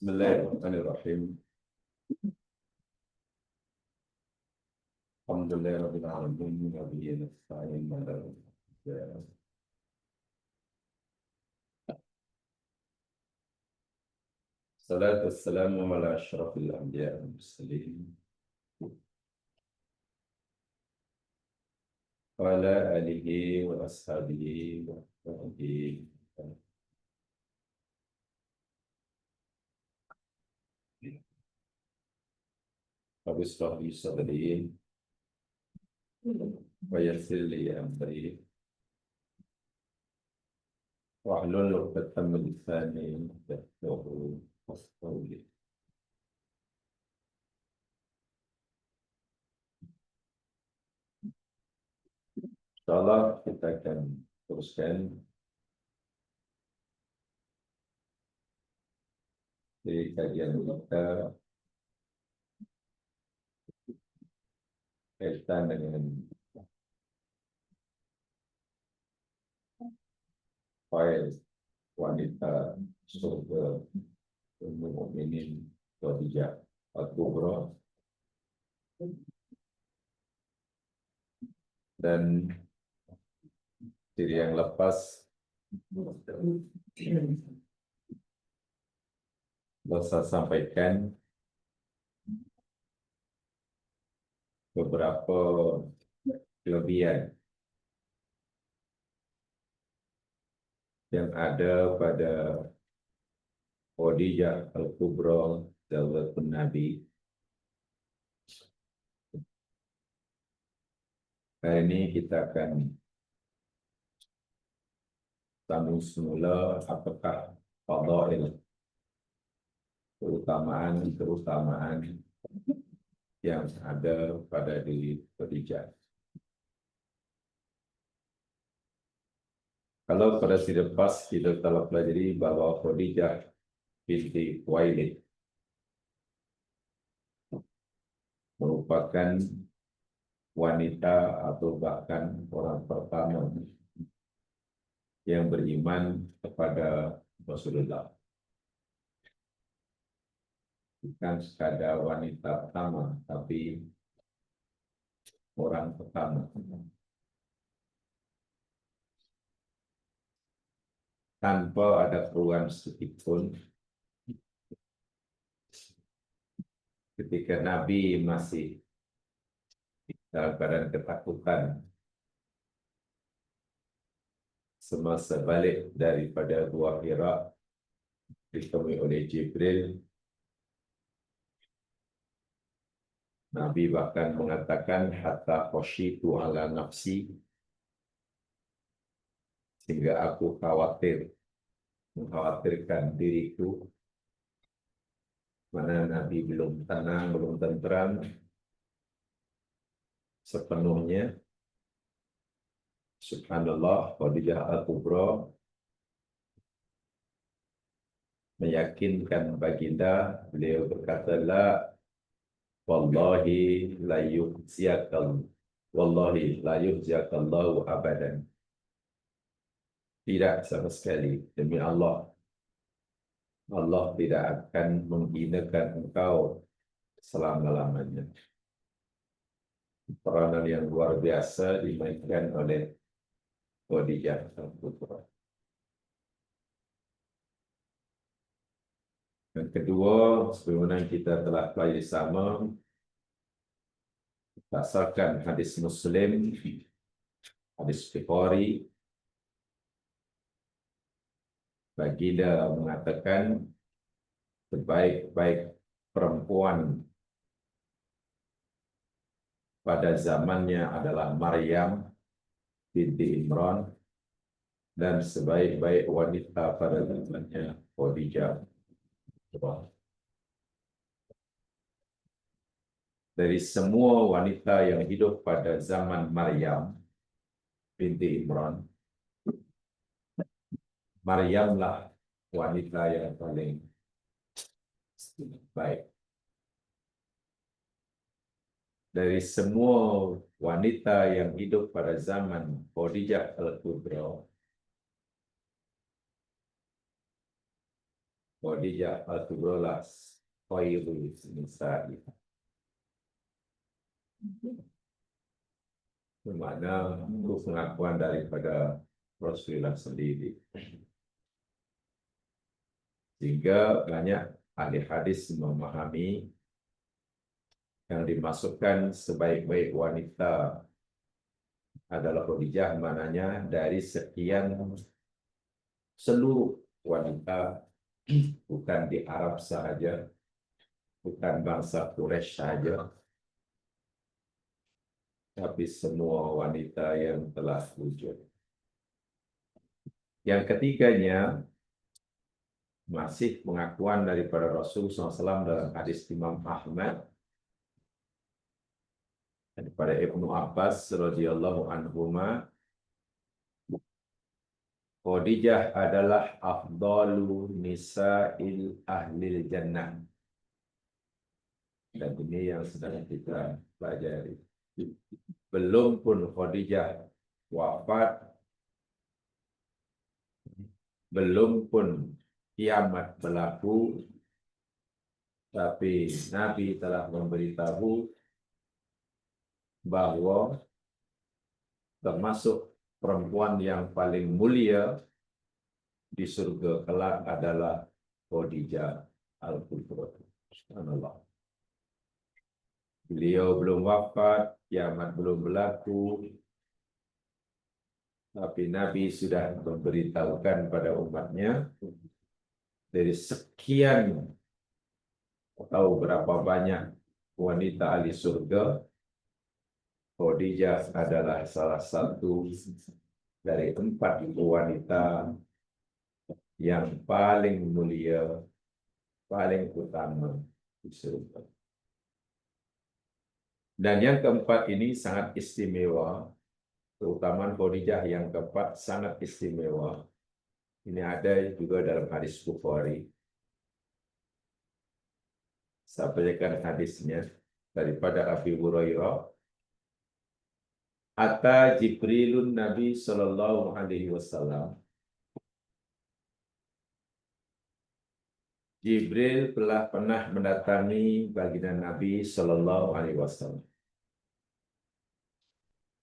Bismillahirrahmanirrahim. Alhamdulillahirabbil alamin wa bihi nasta'in ala salatu wassalamu ala asyrafil anbiya wal mursalin wa ala alihi wa ashabihi wa sahbihi. Rabbi shrah li sadri wa yassir li amri wahlul 'uqdatam min lisani yafqahu qawli. Insyaallah kita akan teruskan di kajian kita kaitan dengan fail wanita surga Ummul Mukminin Khadijah Al-Kubra, dan diri yang lepas bisa sampaikan beberapa kelebihan yang ada pada Khadijah Al-Kubra Zawjatun Nabi. Hari ini kita akan sambung semula apakah fadail, keutamaan yang ada pada diri Khadijah. Kalau pada sisi lepas kita telah pelajari bahwa Khadijah binti Khuwailid merupakan wanita atau bahkan orang pertama yang beriman kepada Rasulullah. Bukan sekadar wanita pertama, tapi orang pertama. Tanpa ada keruan sedikitpun, ketika Nabi masih dalam keadaan ketakutan semasa balik daripada Gua Hira, ditemui oleh Jibril. Nabi bahkan mengatakan hatta khasyitu ala nafsi, sehingga aku mengkhawatirkan diriku. Mana Nabi belum tenang, belum tenteram sepenuhnya. Subhanallah, Khadijah Al-Kubra meyakinkan baginda. Beliau berkata, wallahi la yukhziyakallahu abadan. Tidak sama sekali, demi Allah, Allah tidak akan menghinakan engkau selama-lamanya. Peranan yang luar biasa dimainkan oleh Khadijah Al-Kubra. Yang kedua, sebagaimana kita telah pelajari sama, berdasarkan hadis Muslim, hadis Bukhari, baginda mengatakan sebaik-baik perempuan pada zamannya adalah Maryam binti Imran, dan sebaik-baik wanita pada zamannya Khadijah. Dari semua wanita yang hidup pada zaman Maryam binti Imran, Maryamlah wanita yang paling baik. Dari semua wanita yang hidup pada zaman Khadijah Al-Kubra, Khadijah al-Kubra khairul nisa'i. Dimana itu pengakuan daripada Rasulullah sendiri. Sehingga banyak ahli hadis memahami yang dimasukkan sebaik-baik wanita adalah Khadijah, mananya dari sekian seluruh wanita, bukan di Arab sahaja, bukan bangsa Quraisy saja, tapi semua wanita yang telah wujud. Yang ketiganya, masih pengakuan daripada Rasul SAW dalam hadis Imam Ahmad daripada Ibnu Abbas radhiyallahu anhuma, Khadijah adalah afdalu nisa'il ahlil jannah. Dan ini yang sedang kita pelajari. Belum pun Khadijah wafat, belum pun kiamat berlaku, tapi Nabi telah memberitahu bahwa termasuk perempuan yang paling mulia di surga kelak adalah Khadijah al-Kubra. Subhanallah. Beliau belum wafat, kiamat belum berlaku, tapi Nabi sudah memberitahukan pada umatnya dari sekian atau berapa banyak wanita ahli surga, Khadijah adalah salah satu dari 4 wanita yang paling mulia, paling utama di surga. Dan yang keempat ini sangat istimewa, keutamaan Khadijah yang keempat sangat istimewa. Ini ada juga dalam hadis Bukhari. Saya bacakan hadisnya daripada Abi Hurairah. Ata Jibrilun Nabi Sallallahu Alaihi Wasallam. Jibril telah pernah mendatangi baginda Nabi Sallallahu Alaihi Wasallam.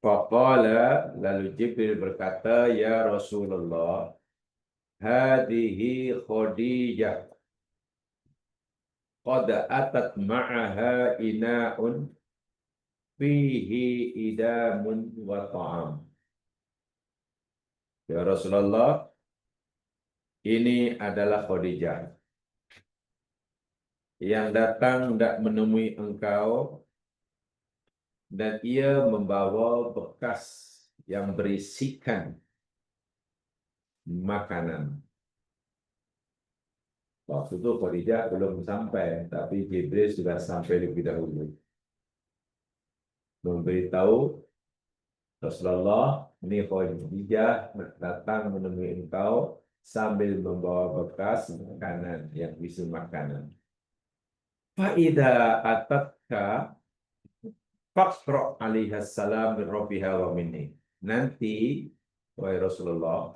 Faqala, lalu Jibril berkata, ya Rasulullah, hadihi Khadijah, qad atat ma'aha ina'un fihi idamun wa ta'am. Ya Rasulullah, ini adalah Khadijah yang datang tidak menemui engkau, dan ia membawa bekas yang berisikan makanan. Waktu itu Khadijah belum sampai, tapi Jibril sudah sampai lebih dahulu. Memberitahu Rasulullah, ini Khadijah datang menemui engkau sambil membawa bekas makanan yang berisi makanan. Fa'idha atatka faqra' alaiha salam min rabbiha wa minni. Nanti, wahai Rasulullah,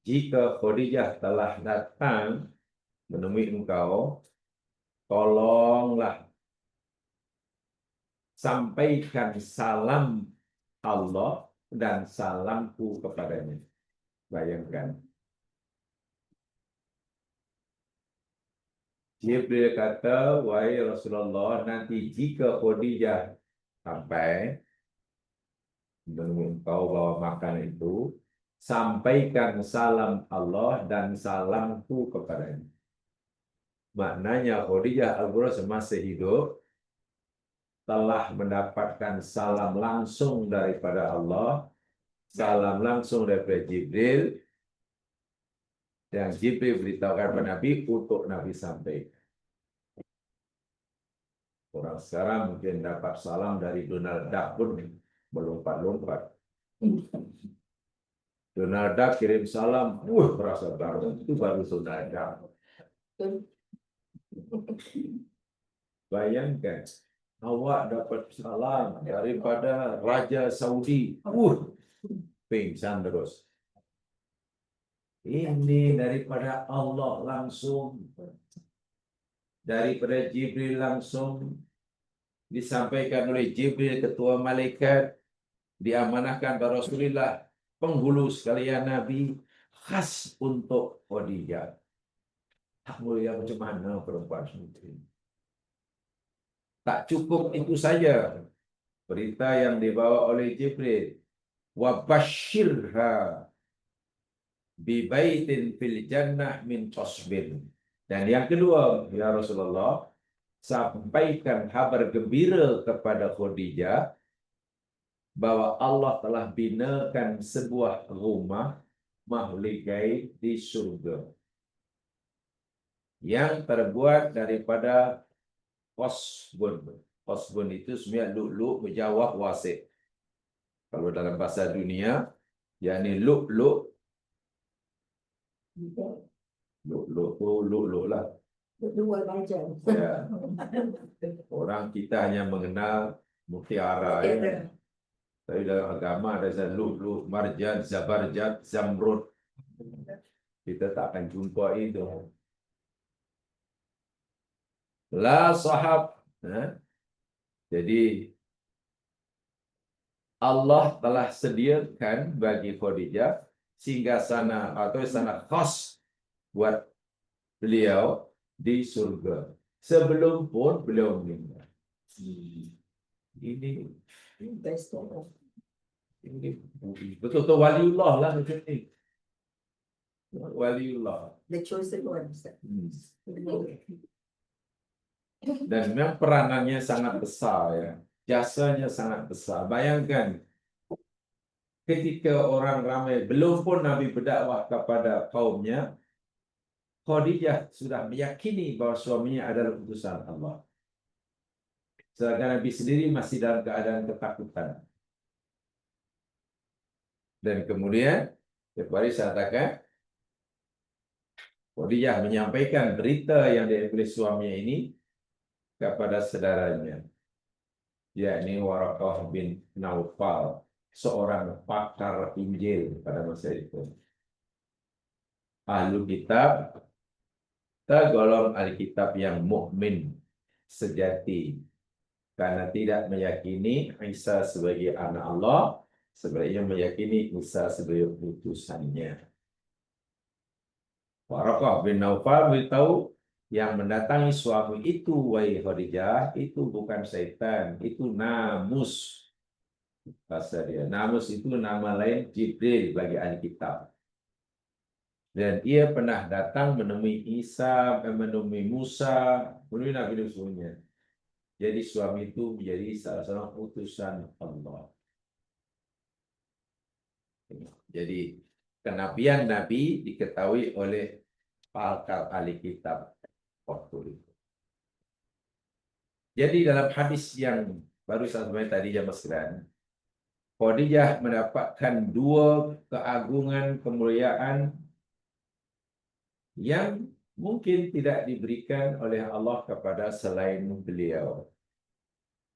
jika Khadijah telah datang menemui engkau, tolonglah sampaikan salam Allah dan salamku kepadanya. Bayangkan. Jibril kata, wahai Rasulullah, nanti jika Khadijah sampai menemui engkau bawa makan itu, sampaikan salam Allah dan salamku kepadanya. Maknanya Khadijah al-Kubra semasa hidup telah mendapatkan salam langsung daripada Allah, salam langsung daripada Jibril, dan Jibril beritahukan kepada Nabi untuk Nabi sampaikan. Orang sekarang mungkin dapat salam dari Donald Duck pun melompat-lompat. Donald Duck kirim salam, berasa baru, itu baru Donald Duck. Bayangkan, awak dapat salam daripada Raja Saudi, pingsan terus. Ini daripada Allah langsung, daripada Jibril langsung, disampaikan oleh Jibril ketua malaikat, diamanahkan kepada Rasulullah, penghulu sekalian Nabi, khas untuk Khadijah. Tak mulia macam mana perempuan seperti ini. Tak cukup itu saja berita yang dibawa oleh Jibril. Wa basyirha bi baitin fil jannah min qasbin. Dan yang kedua, ya Rasulullah, sampaikan kabar gembira kepada Khadijah bahwa Allah telah binakan sebuah rumah mahligai di surga yang terbuat daripada qasbun. Qasbun itu sebenarnya lu'lu' berjawah wasit. Kalau dalam bahasa dunia, yakni lu'lu'. Lu'lu' lah. Ya. Orang kita hanya mengenal mutiara. Ya. Tapi dalam agama ada lu'lu', marjan, zabarjat, zamrud. Kita tak akan jumpa itu. La sahab. Jadi Allah telah sediakan bagi Khadijah singgasana atau sana khas buat beliau di surga. Sebelum pun beliau meninggal. Ini betul-betul waliullah lah macam ni. Waliullah. The chosen one. Dan memang peranannya sangat besar ya. Jasanya sangat besar. Bayangkan ketika orang ramai, belum pun Nabi berdakwah kepada kaumnya, Khadijah sudah meyakini bahawa suaminya adalah utusan Allah. Sedangkan Nabi sendiri masih dalam keadaan ketakutan. Dan kemudian, seperti saya katakan, Khadijah menyampaikan berita yang diambil suaminya ini kepada saudaranya, yakni Waraqah bin Naufal, seorang pakar Injil pada masa itu. Ahlu kitab, tergolong Alkitab yang mukmin sejati, karena tidak meyakini Isa sebagai anak Allah, sebaliknya meyakini Isa sebagai utusannya. Waraqah bin Naufal beritahu, yang mendatangi suami itu, wahai Khadijah, itu bukan syaitan, itu namus. Bahasa dia. Namus itu nama lain Jibril bagi ahli kitab. Dan ia pernah datang menemui Isa, menemui Musa, menemui Nabi sebelumnya. Jadi suami itu menjadi salah seorang utusan Allah. Jadi kenabian Nabi diketahui oleh pakar ahli kitab waktu itu. Jadi dalam hadis yang baru saya sampaikan tadi jamaah sekalian, Khadijah mendapatkan dua keagungan kemuliaan yang mungkin tidak diberikan oleh Allah kepada selain beliau.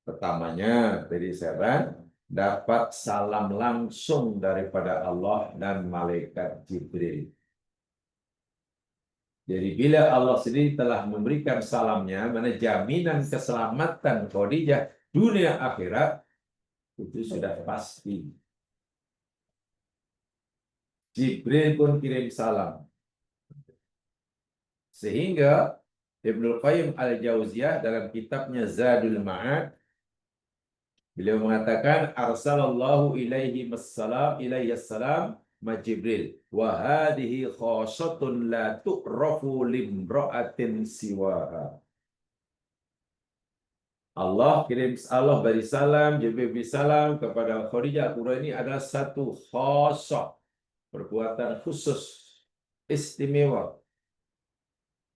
Pertamanya, tadi saya dapat salam langsung daripada Allah dan malaikat Jibril. Jadi bila Allah sendiri telah memberikan salamnya, mana jaminan keselamatan Khadijah dunia akhirat, itu sudah pasti. Jibril pun kirim salam. Sehingga Ibnu Qayyim Al-Jauziyah dalam kitabnya Zadul Ma'ad, beliau mengatakan, arsalallahu ilaihi assalam ma Jibril wa hadhihi khasatun la tu'rafu limra'atin siwaha. Allah beri salam, Jibril beri salam kepada Khadijah. Ini adalah satu khasah, perbuatan khusus, istimewa,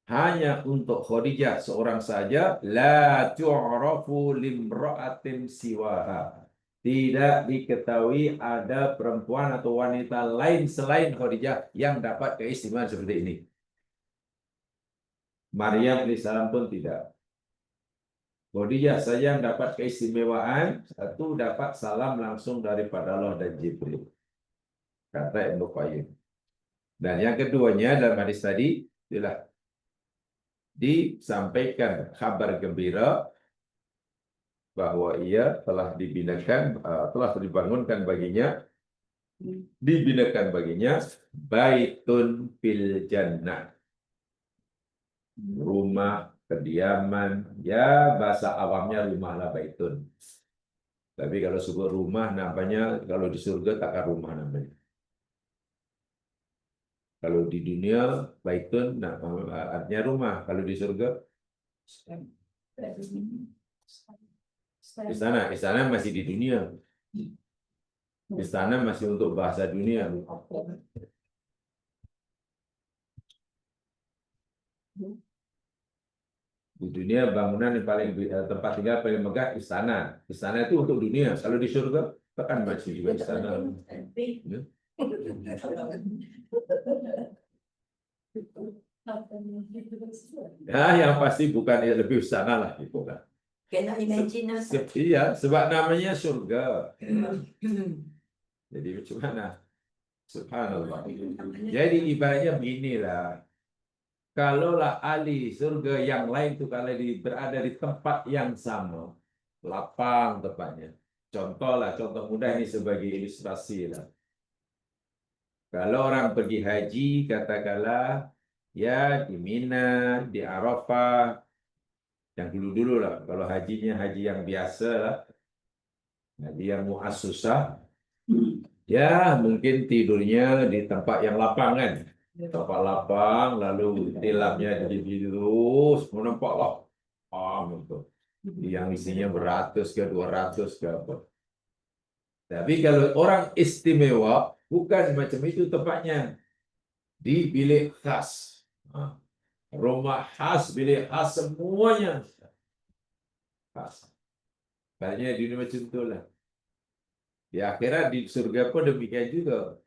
hanya untuk Khadijah seorang saja. La tu'rafu limra'atin siwaha. Tidak diketahui ada perempuan atau wanita lain selain Khadijah yang dapat keistimewaan seperti ini. Maryam alaihissalam pun tidak. Khadijah saja yang dapat keistimewaan, satu dapat salam langsung daripada Allah dan Jibril. Kata Ibnu Qayyim. Dan yang keduanya dalam hadis tadi adalah disampaikan kabar gembira bahwa ia telah dibinakan, telah dibangunkan baginya, dibinakan baginya baitun fil jannah, rumah kediaman, ya bahasa awamnya rumahlah baitun. Tapi kalau sebut rumah namanya, kalau di surga takkan rumah namanya. Kalau di dunia baitun nah, artinya rumah, kalau di surga istana masih di dunia. Istana masih untuk bahasa dunia. Di dunia bangunan yang paling tempat tinggal paling megah istana. Istana itu untuk dunia. Kalau di surga kan masih juga istana. Ya. Ya, yang pasti bukan ya, lebih istana lah gitu kan. Iya, sebab namanya surga. Jadi macam mana? Subhanallah. Jadi ibaratnya beginilah. Kalaulah ahli surga yang lain itu kalau berada di tempat yang sama, lapang tempatnya. Contoh mudah ini sebagai ilustrasi lah. Kalau orang pergi haji, katakanlah ya di Mina, di Arafah, yang dulu-dulu lah. Kalau hajinya haji yang biasa lah, haji yang muassusah, ya mungkin tidurnya di tempat yang lapang kan. Tempat lapang, lalu tilamnya jadi terus menampaklah gitu. Yang isinya beratus ke 200 ke apa. Tapi kalau orang istimewa, bukan macam itu tempatnya. Di bilik khas. Rumah khas, bilik khas, semuanya khas. Banyak di dunia macam itulah. Di akhirat di surga pun demikian juga.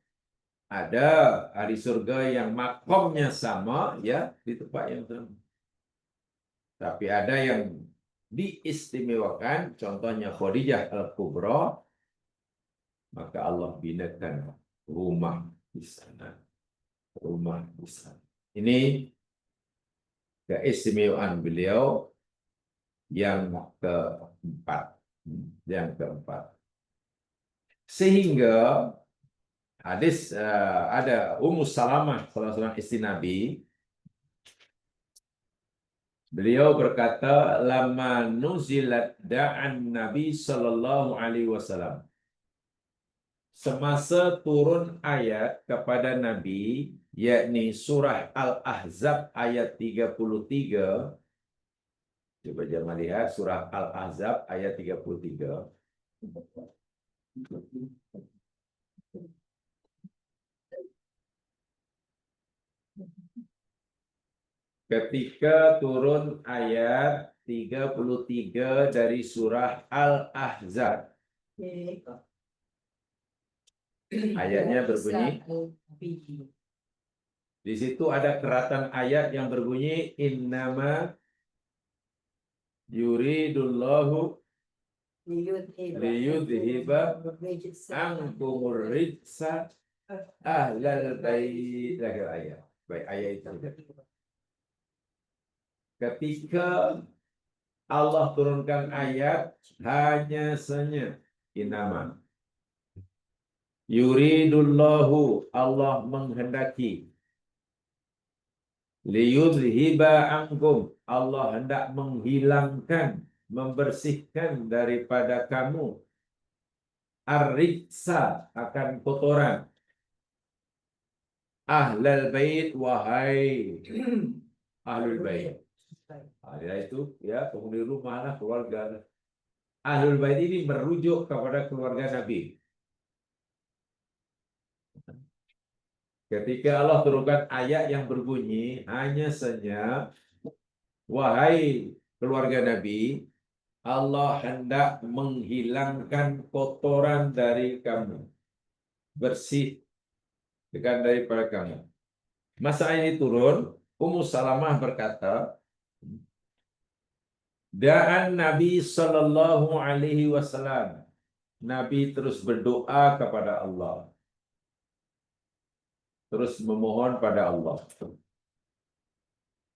Ada ahli surga yang makomnya sama ya di tempat yang sama. Tapi ada yang diistimewakan, contohnya Khadijah Al-Kubra, maka Allah binakan rumah di sana. Rumah di sana. Ini keistimewaan beliau yang keempat. Yang keempat. Sehingga hadis ada Ummu Salamah, salah seorang istri Nabi. Beliau berkata, lama nuzilat da'an Nabi sallallahu alaihi wasallam. Semasa turun ayat kepada Nabi, yakni surah Al-Ahzab ayat 33. Coba jangan lihat surah Al-Ahzab ayat 33. Ketika turun ayat 33 dari surah Al-Ahzab. Ayatnya berbunyi, di situ ada keratan ayat yang berbunyi innama yuridullahu liyudhiba ankumur rijsa ahlal bait. Ayat. Baik, ayat itu. Ketika Allah turunkan ayat hanya saja innama yuridullahu, Allah menghendaki, liyudhiba ankum, Allah hendak menghilangkan, membersihkan daripada kamu ar-rijsa, akan kotoran, ahlal bait, wahai ahlul bait. Itu ya penghuni rumah lah, keluarga. Ahlul bait ini merujuk kepada keluarga Nabi. Ketika Allah turunkan ayat yang berbunyi hanya saja wahai keluarga Nabi, Allah hendak menghilangkan kotoran dari kamu, bersihkan daripada kamu. Masa ini turun, Ummu Salamah berkata, da'an Nabi sallallahu alaihi wasallam. Nabi terus berdoa kepada Allah. terus memohon pada Allah.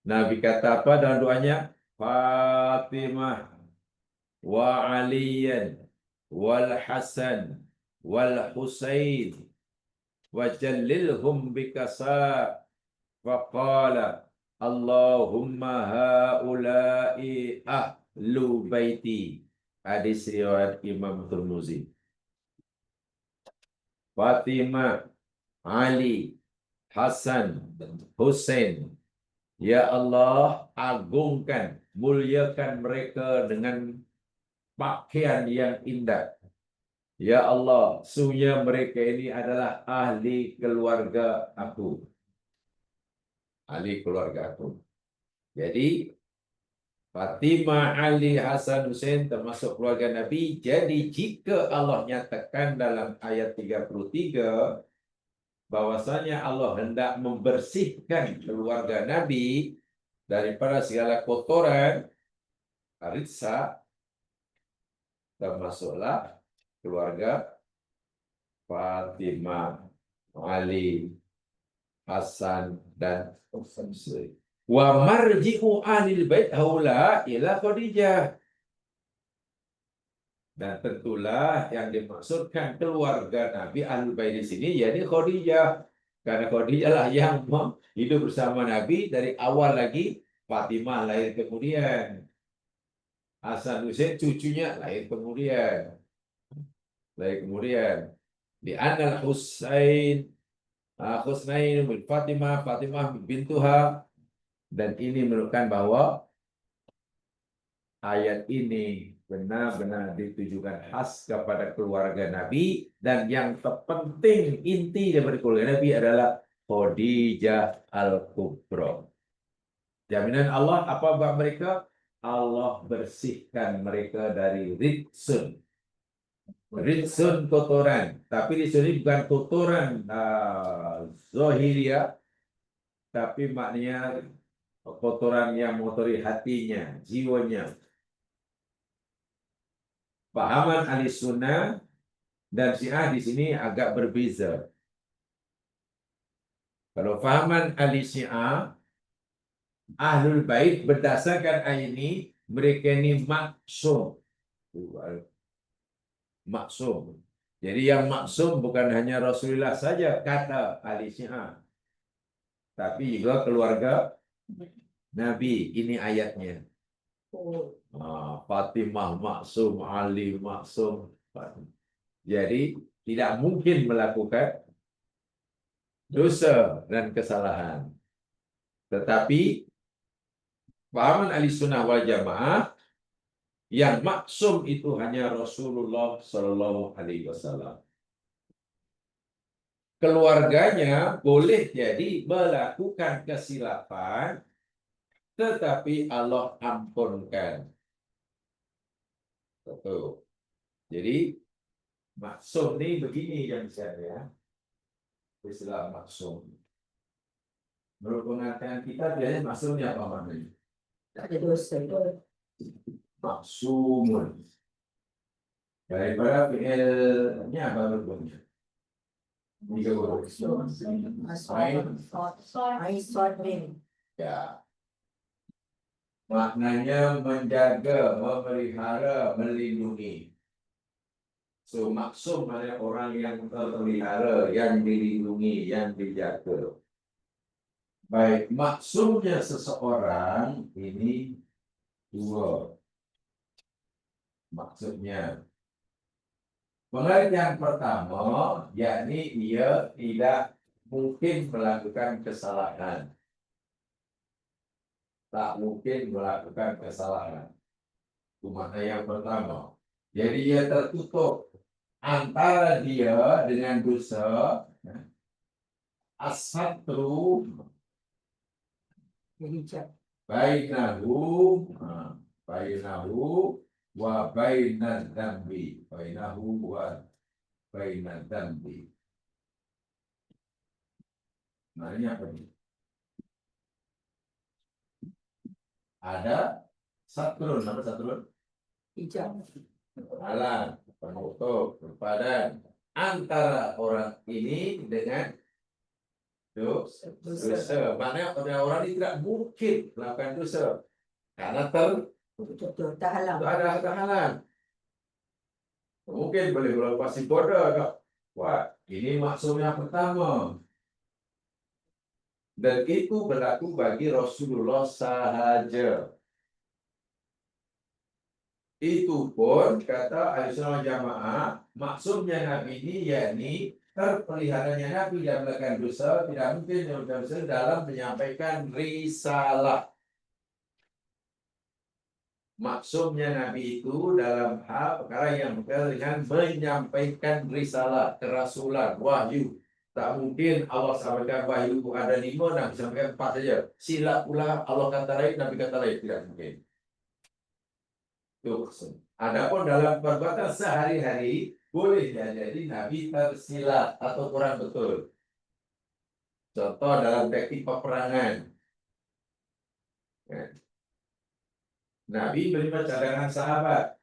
Nabi kata apa dalam doanya? Fatimah wa Aliyan wal Hasan wal Husain wajallilhum bikasa faqala Allahumma haula'i ahlu baiti. Hadis riwayat Imam Tirmizi. Fatimah, Ali, Hasan, Husain, ya Allah, agungkan, muliakan mereka dengan pakaian yang indah. Ya Allah, sungguhnya mereka ini adalah ahli keluarga aku. Ahli keluarga aku. Jadi, Fatimah, Ali, Hasan, Husain termasuk keluarga Nabi. Jadi, jika Allah nyatakan dalam ayat 33, bahwasanya Allah hendak membersihkan keluarga Nabi daripada segala kotoran, ritsa, termasuklah keluarga Fatimah, Ali, Hasan, dan Husain. Wa marji'u anil bait haula ila Khadijah. Dan tentulah yang dimaksudkan keluarga Nabi Ahlul Bait di sini yakni Khadijah. Karena Khadijah lah yang hidup bersama Nabi dari awal lagi. Fatimah lahir kemudian. Hasan Husain cucunya lahir kemudian. Di anal Husain, Husnain bin Fatimah, Fatimah bintuha. Dan ini menunjukkan bahwa ayat ini benar-benar ditujukan khas kepada keluarga Nabi, dan yang terpenting inti dari keluarga Nabi adalah Khadijah Al-Kubra. Jaminan Allah apa buat mereka? Allah bersihkan mereka dari ritsun. Ritsun kotoran, tapi di sini bukan kotoran zahiriyah, tapi maknanya kotoran yang mengotori hatinya, jiwanya. Pahaman ahli sunnah dan syiah di sini agak berbeza. Kalau pahaman ahli syiah, ahlul bait berdasarkan ayat ini, mereka ini maksum. Maksum. Jadi yang maksum bukan hanya Rasulullah saja, kata ahli syiah, tapi juga keluarga Nabi. Ini ayatnya. Fatimah maksum, Ali maksum. Jadi tidak mungkin melakukan dosa dan kesalahan. Tetapi pahaman ahli sunnah wal jamaah, yang maksum itu hanya Rasulullah Shallallahu Alaihi Wasallam. Keluarganya boleh jadi melakukan kesilapan, tetapi Allah ampunkan. Betul. Jadi maksum ini begini yang saya, istilah maksum. Menurut pengertian kita, biasanya maksumnya apa maknanya? Tak ada dosa. Maksumun. Daripada fi'ilnya apa rukunnya? Tiga huruf. Ya. Maknanya menjaga, memelihara, melindungi. So maksum adalah orang yang terpelihara, yang dilindungi, yang dijaga. Baik, maksumnya seseorang ini dua. Maksudnya, pengertian pertama, yakni ia tidak mungkin melakukan kesalahan. Tak mungkin melakukan kesalahan. Itu makna yang pertama. Jadi ia tertutup antara dia dengan dosa. As-satru bainahu wa bainad dzambi. Bainahu wa bainad dzambi. Nah, ini apa ini? Ada satrun, apa satrun? Hijab. Halang, penutup, berpadan antara orang ini dengan dosa. Maknanya orang ini tidak mungkin melakukan dosa karena terhalang. Mungkin boleh berlepas bodoh. Wah, ini maksudnya pertama. Dan itu berlaku bagi Rasulullah sahaja. Itu pun kata Ahlussunnah Jamaah, maksudnya Nabi ini yakni terpeliharanya Nabi yang melakukan dosa tidak mungkin melakukan dosa dalam menyampaikan risalah. Maksudnya Nabi itu dalam hal perkara yang berkaitan dengan menyampaikan risalah, kerasulan, wahyu. Tak mungkin Allah sampaikan wahyu ada 5, Nabi sampaikan 4 saja. Sila pula Allah kata lain, Nabi kata lain. Tidak mungkin. Itu maksud. Adapun dalam perbuatan sehari-hari, boleh jadi Nabi tersilap atau kurang betul. Contoh dalam teknik peperangan. Nabi menerima cadangan sahabat.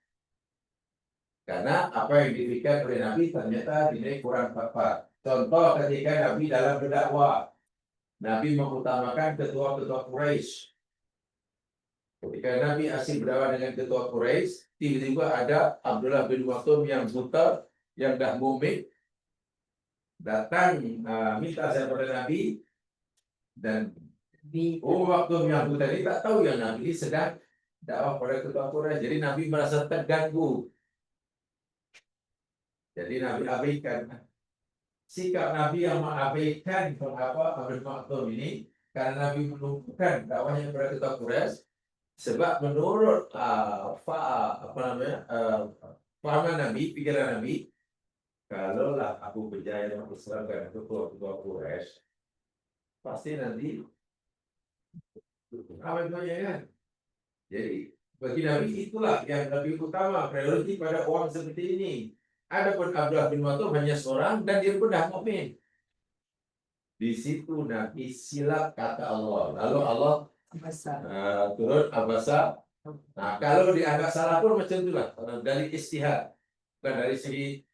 Karena apa yang diberikan oleh Nabi ternyata dinilai kurang tepat. Contoh ketika Nabi dalam berdakwah, Nabi mengutamakan ketua-ketua Quraisy. Ketika Nabi asing berdakwah dengan ketua Quraisy, tiba-tiba ada Abdullah bin Maktum yang buta, yang dah mumik, datang minta saya pada Nabi, dan Maktum yang buta ini tak tahu yang Nabi ini sedang dakwah pada ketua Quraisy. Jadi Nabi merasa terganggu. Jadi Nabi abaikan. Sikap Nabi yang mengabaikan mengapa Abdul Maktum ini, karena Nabi menumpukan dakwahnya kepada ketua Quraisy. Sebab menurut pahaman Nabi, pikiran Nabi, kalaulah aku berjaya memperserahkan ketua-ketua Quraisy, pasti nanti ramai banyak kan. Jadi bagi Nabi itulah yang lebih utama, prioriti pada orang seperti ini. Adapun Abdullah bin Maktum hanya seorang dan dia pun dah mukmin. Di situ Nabi silap kata Allah. Lalu Allah turun abasa. Nah, kalau dianggap salah pun macam itulah dari istihad, bukan dari segi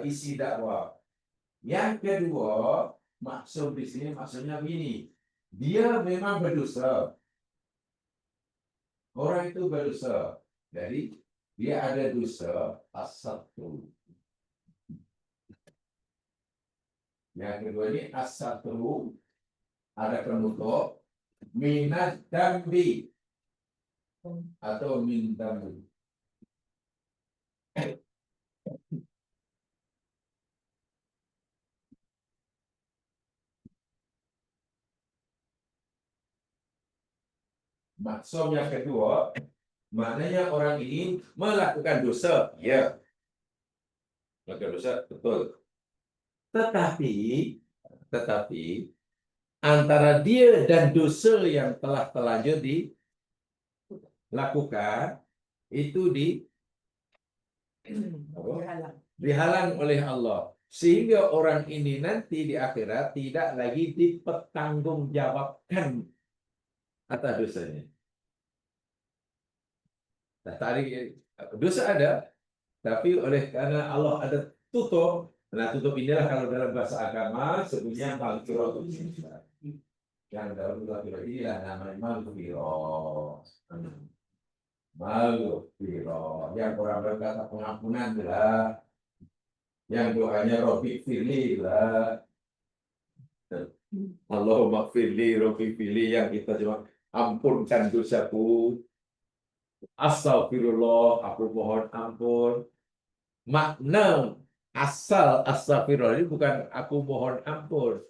isi dakwah. Yang kedua, maksud di sini maksudnya begini, dia memang berdosa. Orang itu berdosa, jadi dia ada dosa as-satru. Yang kedua ini as-satru, ada penutup minat dambi atau min dambi. Maksud yang kedua, maknanya orang ini melakukan dosa, ya, melakukan dosa, betul. Tetapi antara dia dan dosa yang telah terlanjur dilakukan itu dihalang oleh Allah, sehingga orang ini nanti di akhirat tidak lagi dipertanggungjawabkan atas dosanya. Nah, tadi dosa ada, tapi oleh karena Allah ada tutup. Nah, tutup inilah kalau dalam bahasa agama sebutnya maghfirah. Yang dalam maghfirah inilah namanya maghfirah. Maghfirah. Yang orang berkata pengampunan lah. Yang doanya Rabbi firli lah. Allahumma firli, Rabbi firli, yang kita cuma ampunkan dosaku. Astagfirullah, aku mohon ampun. Makna asal astagfirullah ini bukan aku mohon ampun.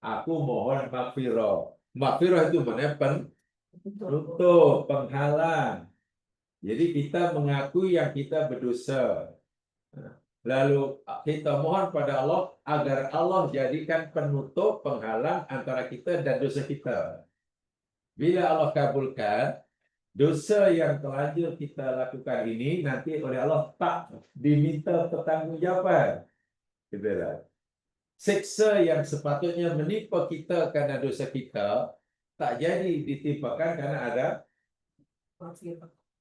Aku mohon maghfirah. Maghfirah itu maknanya penutup, penghalang. Jadi kita mengakui yang kita berdosa. Lalu kita mohon pada Allah agar Allah jadikan penutup, penghalang antara kita dan dosa kita. Bila Allah kabulkan, dosa yang terlanjur kita lakukan ini nanti oleh Allah tak diminta pertanggungjawaban. Siksa yang sepatutnya menimpa kita karena dosa kita tak jadi ditimpakan karena ada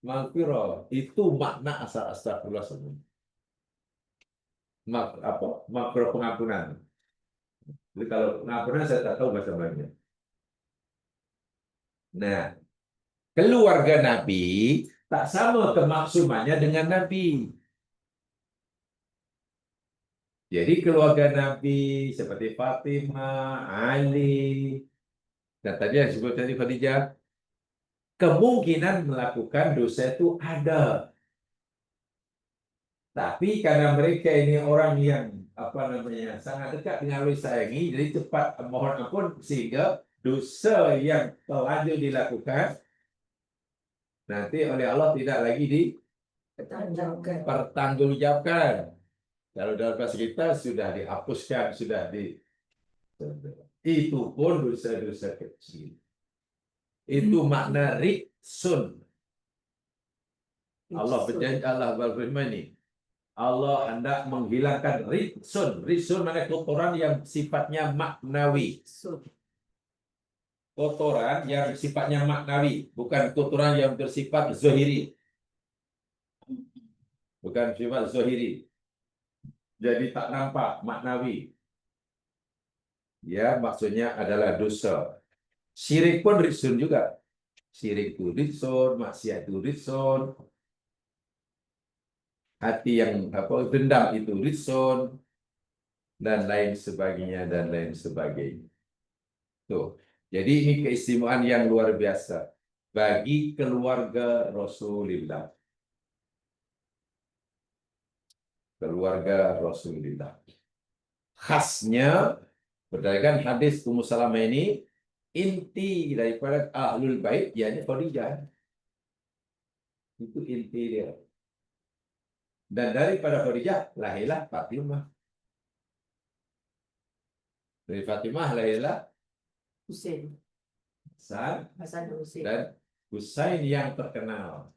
maghfirah. Itu makna asal astagfirullah semua. Maghfirah pengampunan. Jadi kalau nggak pernah saya tak tahu bahasa Melayu. Nah, keluarga Nabi tak sama kemaksumannya dengan Nabi. Jadi keluarga Nabi seperti Fatimah, Ali, dan tadi yang disebut tadi Khadijah, kemungkinan melakukan dosa itu ada. Tapi karena mereka ini orang yang apa namanya sangat dekat dengan Allah sayangi, jadi cepat mohon ampun sehingga dosa yang telanjur dilakukan nanti oleh Allah tidak lagi dipertanggungjawabkan. Kalau dalam bahasa kita sudah dihapuskan, sudah di itu pun dosa-dosa kecil. Itu makna riksun. Allah berjanji, Allah berfirman ini. Allah hendak menghilangkan ritsun. Ritsun mana kotoran yang sifatnya maknawi. Kotoran yang sifatnya maknawi, bukan kotoran yang bersifat zahiri. Bukan sifat zahiri. Jadi tak nampak maknawi. Ya, maksudnya adalah dosa. Syirik pun ritsun juga. Syirik itu ritsun, maksiat itu ritsun. Hati yang dendam itu ritsun, dan lain sebagainya dan lain sebagainya. Tuh. Jadi ini keistimewaan yang luar biasa bagi keluarga Rasulullah. Keluarga Rasulullah. Khasnya berdasarkan hadis Ummu Salamah ini, inti daripada Ahlul Bait yakni Khadijah. Itu inti dia. Dan daripada Khadijah lahirlah Fatimah. Dari Fatimah lahirlah Husain. Hasan Husain. dan Husain yang terkenal.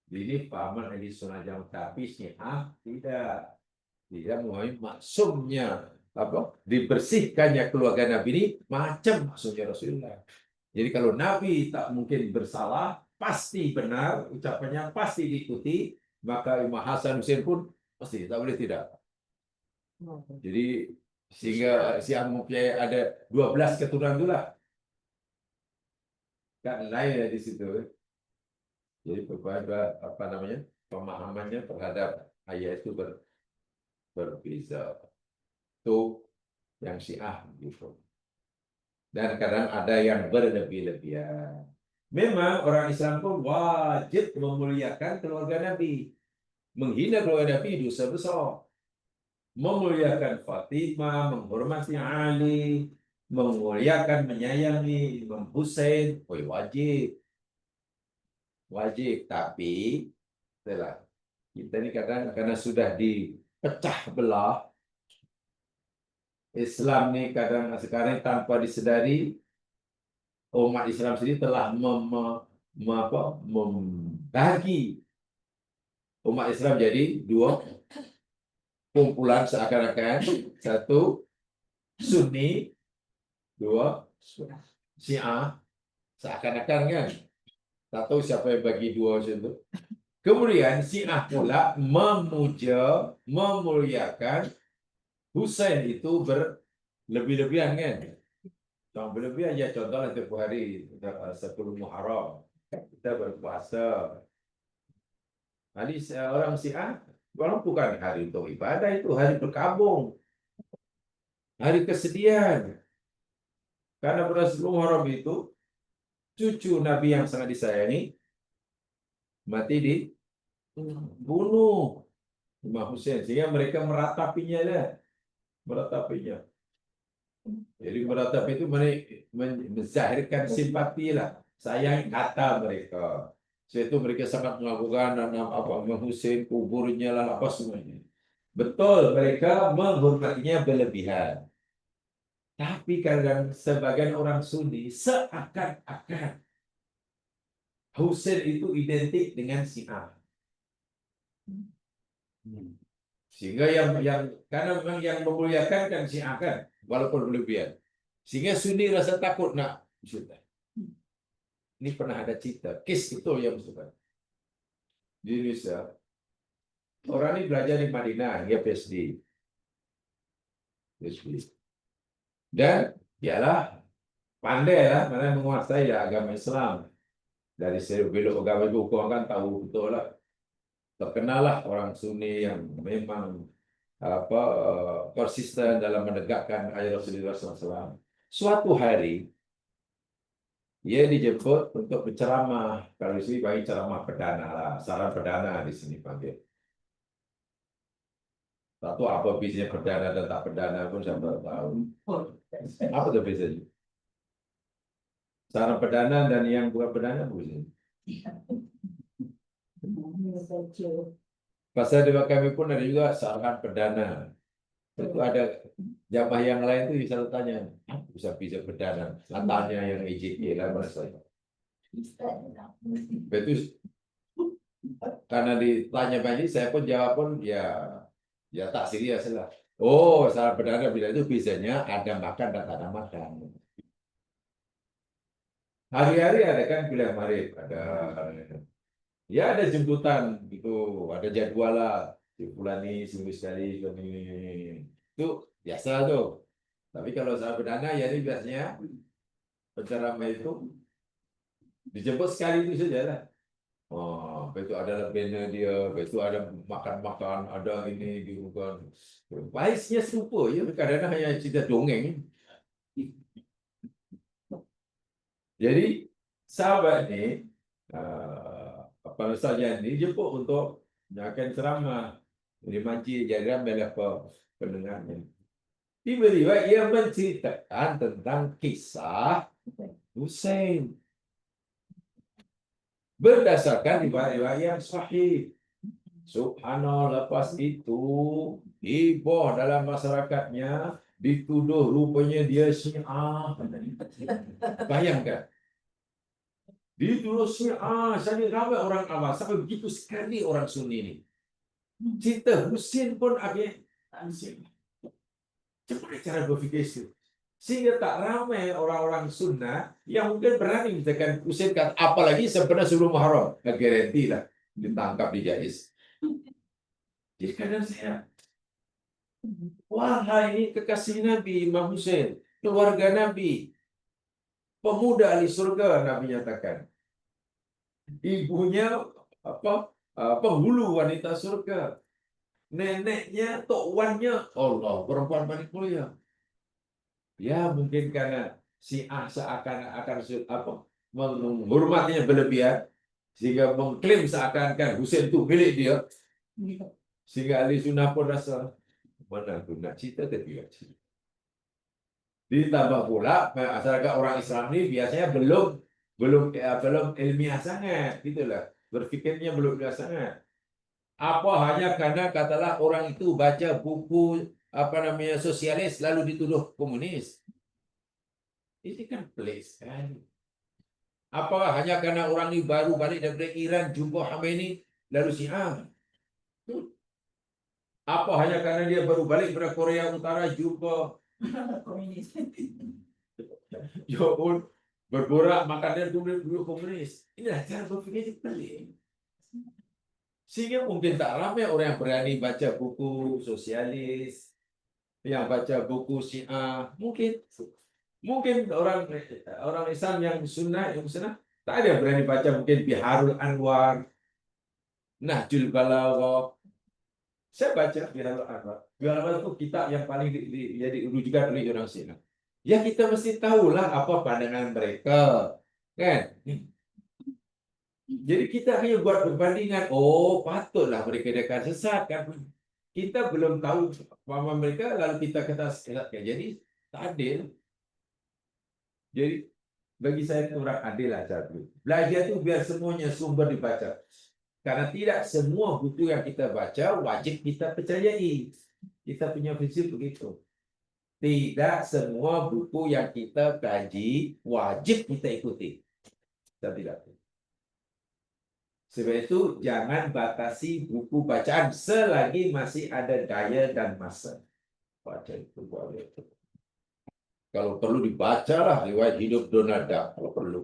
Jadi paman ahli sunnah jamaah, tapi Syiah tidak. Dia memahami maksumnya dibersihkannya keluarga Nabi ini macam maksudnya Rasulullah. Jadi kalau Nabi tak mungkin bersalah, pasti benar, ucapannya pasti diikuti, maka Imam Hasan Husain pun pasti tak boleh tidak. Jadi sehingga Syiah mempunyai ada 12 keturunan itulah. Kan lain di situ. Jadi beberapa pemahamannya terhadap ayat itu berbeza. Itu yang Syiah gitu. Dan kadang ada yang berlebih-lebihan. Memang orang Islam pun wajib memuliakan keluarga Nabi. Menghina keluarga Nabi dosa besar. Memuliakan Fatimah, menghormati Ali, memuliakan, menyayangi Imam Hussein, wajib. Wajib, tapi setelah kita ini kadang karena sudah dipecah belah, Islam ini kadang sekarang tanpa disedari umat Islam sendiri telah membagi umat Islam jadi dua kumpulan seakan-akan, satu Sunni, dua Syiah, seakan-akan kan. Tak tahu siapa yang bagi dua macam itu. Kemudian Syiah pula memuja, memuliakan Husain itu berlebih-lebihan kan. Yang berlebihan ya contohnya tempoh hari 10 Muharram kita berpuasa. Hari orang Syiah orang bukan hari untuk ibadah, itu hari berkabung, hari kesedihan. Karena pada 10 Muharram itu cucu Nabi yang sangat disayangi mati dibunuh Imam Hussein, sehingga mereka meratapinya lah, meratapinya. Jadi meratapi itu menzahirkan simpati lah, sayang kata mereka. Itu mereka sangat melakukan Imam Hussein, kuburnya lah apa semuanya. Betul, mereka menghormatinya berlebihan. Tapi kadang sebagian orang Sunni seakan-akan Hussein itu identik dengan Syiah. Sehingga karena memang yang memuliakan kan Syiah kan, walaupun berlebihan. Sehingga Sunni rasa takut nak sudah. Ini pernah ada cerita, kes itu yang sudah di Indonesia. Orang ini belajar di Madinah, dia PhD. Dan ialah pandai lah mana menguasai agama Islam. Dari sebelum agama itu kau kan tahu betul lah. Terkenal lah orang Sunni yang memang konsisten dalam menegakkan ayat Rasulullah SAW. Suatu hari ia dijemput untuk berceramah. Kalau di sini bagi ceramah perdana lah, saran perdana di sini panggil. Tak tahu apa bezanya perdana dan tak perdana pun saya tak tahu. Apa tu bezanya? Saran perdana dan yang bukan perdana apa bezanya? Pasal di kami pun ada juga saran perdana. Itu ada jamaah yang lain tu bisa tanya, bisa perdana. Tanya yang EJK lah merasa. Betul. Karena ditanya banyak, saya pun jawab pun ya tak serius lah. Oh, saran perdana bila itu biasanya ada makan dan tak ada makan. Hari-hari ada kan pilihan marif, ada jemputan itu, ada jadwal lah. Bulan ini seminggu sekali, bulan ini itu biasa tuh. Tapi kalau saran perdana ya ini biasanya penceramah itu dijemput sekali itu saja lah. Oh, itu ada banner dia, itu ada makan-makan, ada ini gitu kan. Baiknya serupa ya, kadang-kadang hanya cerita dongeng. Jadi sahabat ni apa saja ni jemput untuk menyampaikan ceramah di masjid jadi ramai apa pendengarnya. Tiba-tiba ia menceritakan tentang kisah Husain berdasarkan riwayat yang sahih. Subhanallah, lepas itu heboh dalam masyarakatnya dituduh rupanya dia Syiah. Bayangkan. Dituduh Syiah, jadi ramai orang awam sampai begitu sekali orang Sunni ini. Cerita Husain pun ada. Cepat cara berfikir itu. Sehingga tak ramai orang-orang sunnah yang mungkin berani menyatakan Husain kata, apalagi sebenarnya sebelum Muharram. Garanti lah ditangkap di Jais. Jadi kadang saya, wahai ini kekasih Nabi Imam Husain, keluarga Nabi, pemuda ahli surga, Nabi nyatakan. Ibunya penghulu wanita surga. Neneknya, tok wannya, Allah, perempuan paling mulia. Ya mungkin karena Syiah seakan-akan menghormatinya berlebihan, sehingga mengklaim seakan-akan Husain itu milik dia. Sehingga ahli sunnah pun rasa, mana aku nak cerita tapi tak cerita. Ditambah pula masyarakat orang Islam ini biasanya belum ilmiah sangat, gitulah. Berfikirnya belum ilmiah sangat. Apa hanya karena katalah orang itu baca buku sosialis lalu dituduh komunis. Ini kan pelik sekali. Apa hanya karena orang ini baru balik dari Iran jumpa Khomeini lalu Syiah. Apa hanya karena dia baru balik dari Korea Utara jumpa komunis. Ya pun berborak makannya dulu komunis. Inilah cara berpikir yang pelik. Sehingga mungkin tak ramai orang yang berani baca buku sosialis, yang baca buku Syiah. Mungkin orang Islam yang sunnah tak ada yang berani baca mungkin Biharul Anwar, Nahjul Balaghah. Saya baca Biharul Anwar. Biharul Anwar itu kitab yang paling jadi rujukan oleh orang Syiah. Ya kita mesti tahulah apa pandangan mereka, kan? Jadi kita hanya buat perbandingan. Oh, patutlah mereka akan sesat, kan? Kita belum tahu pemahaman mereka, lalu kita kata sesat. Jadi tak adil. Jadi bagi saya kurang adil lah cara itu. Belajar itu biar semuanya sumber dibaca. Karena tidak semua buku yang kita baca wajib kita percayai. Kita punya prinsip begitu. Tidak semua buku yang kita kaji wajib kita ikuti. Kita tidak. Sebab itu jangan batasi buku bacaan selagi masih ada daya dan masa. Baca itu boleh. Kalau perlu dibacalah riwayat hidup Donald Duck kalau perlu.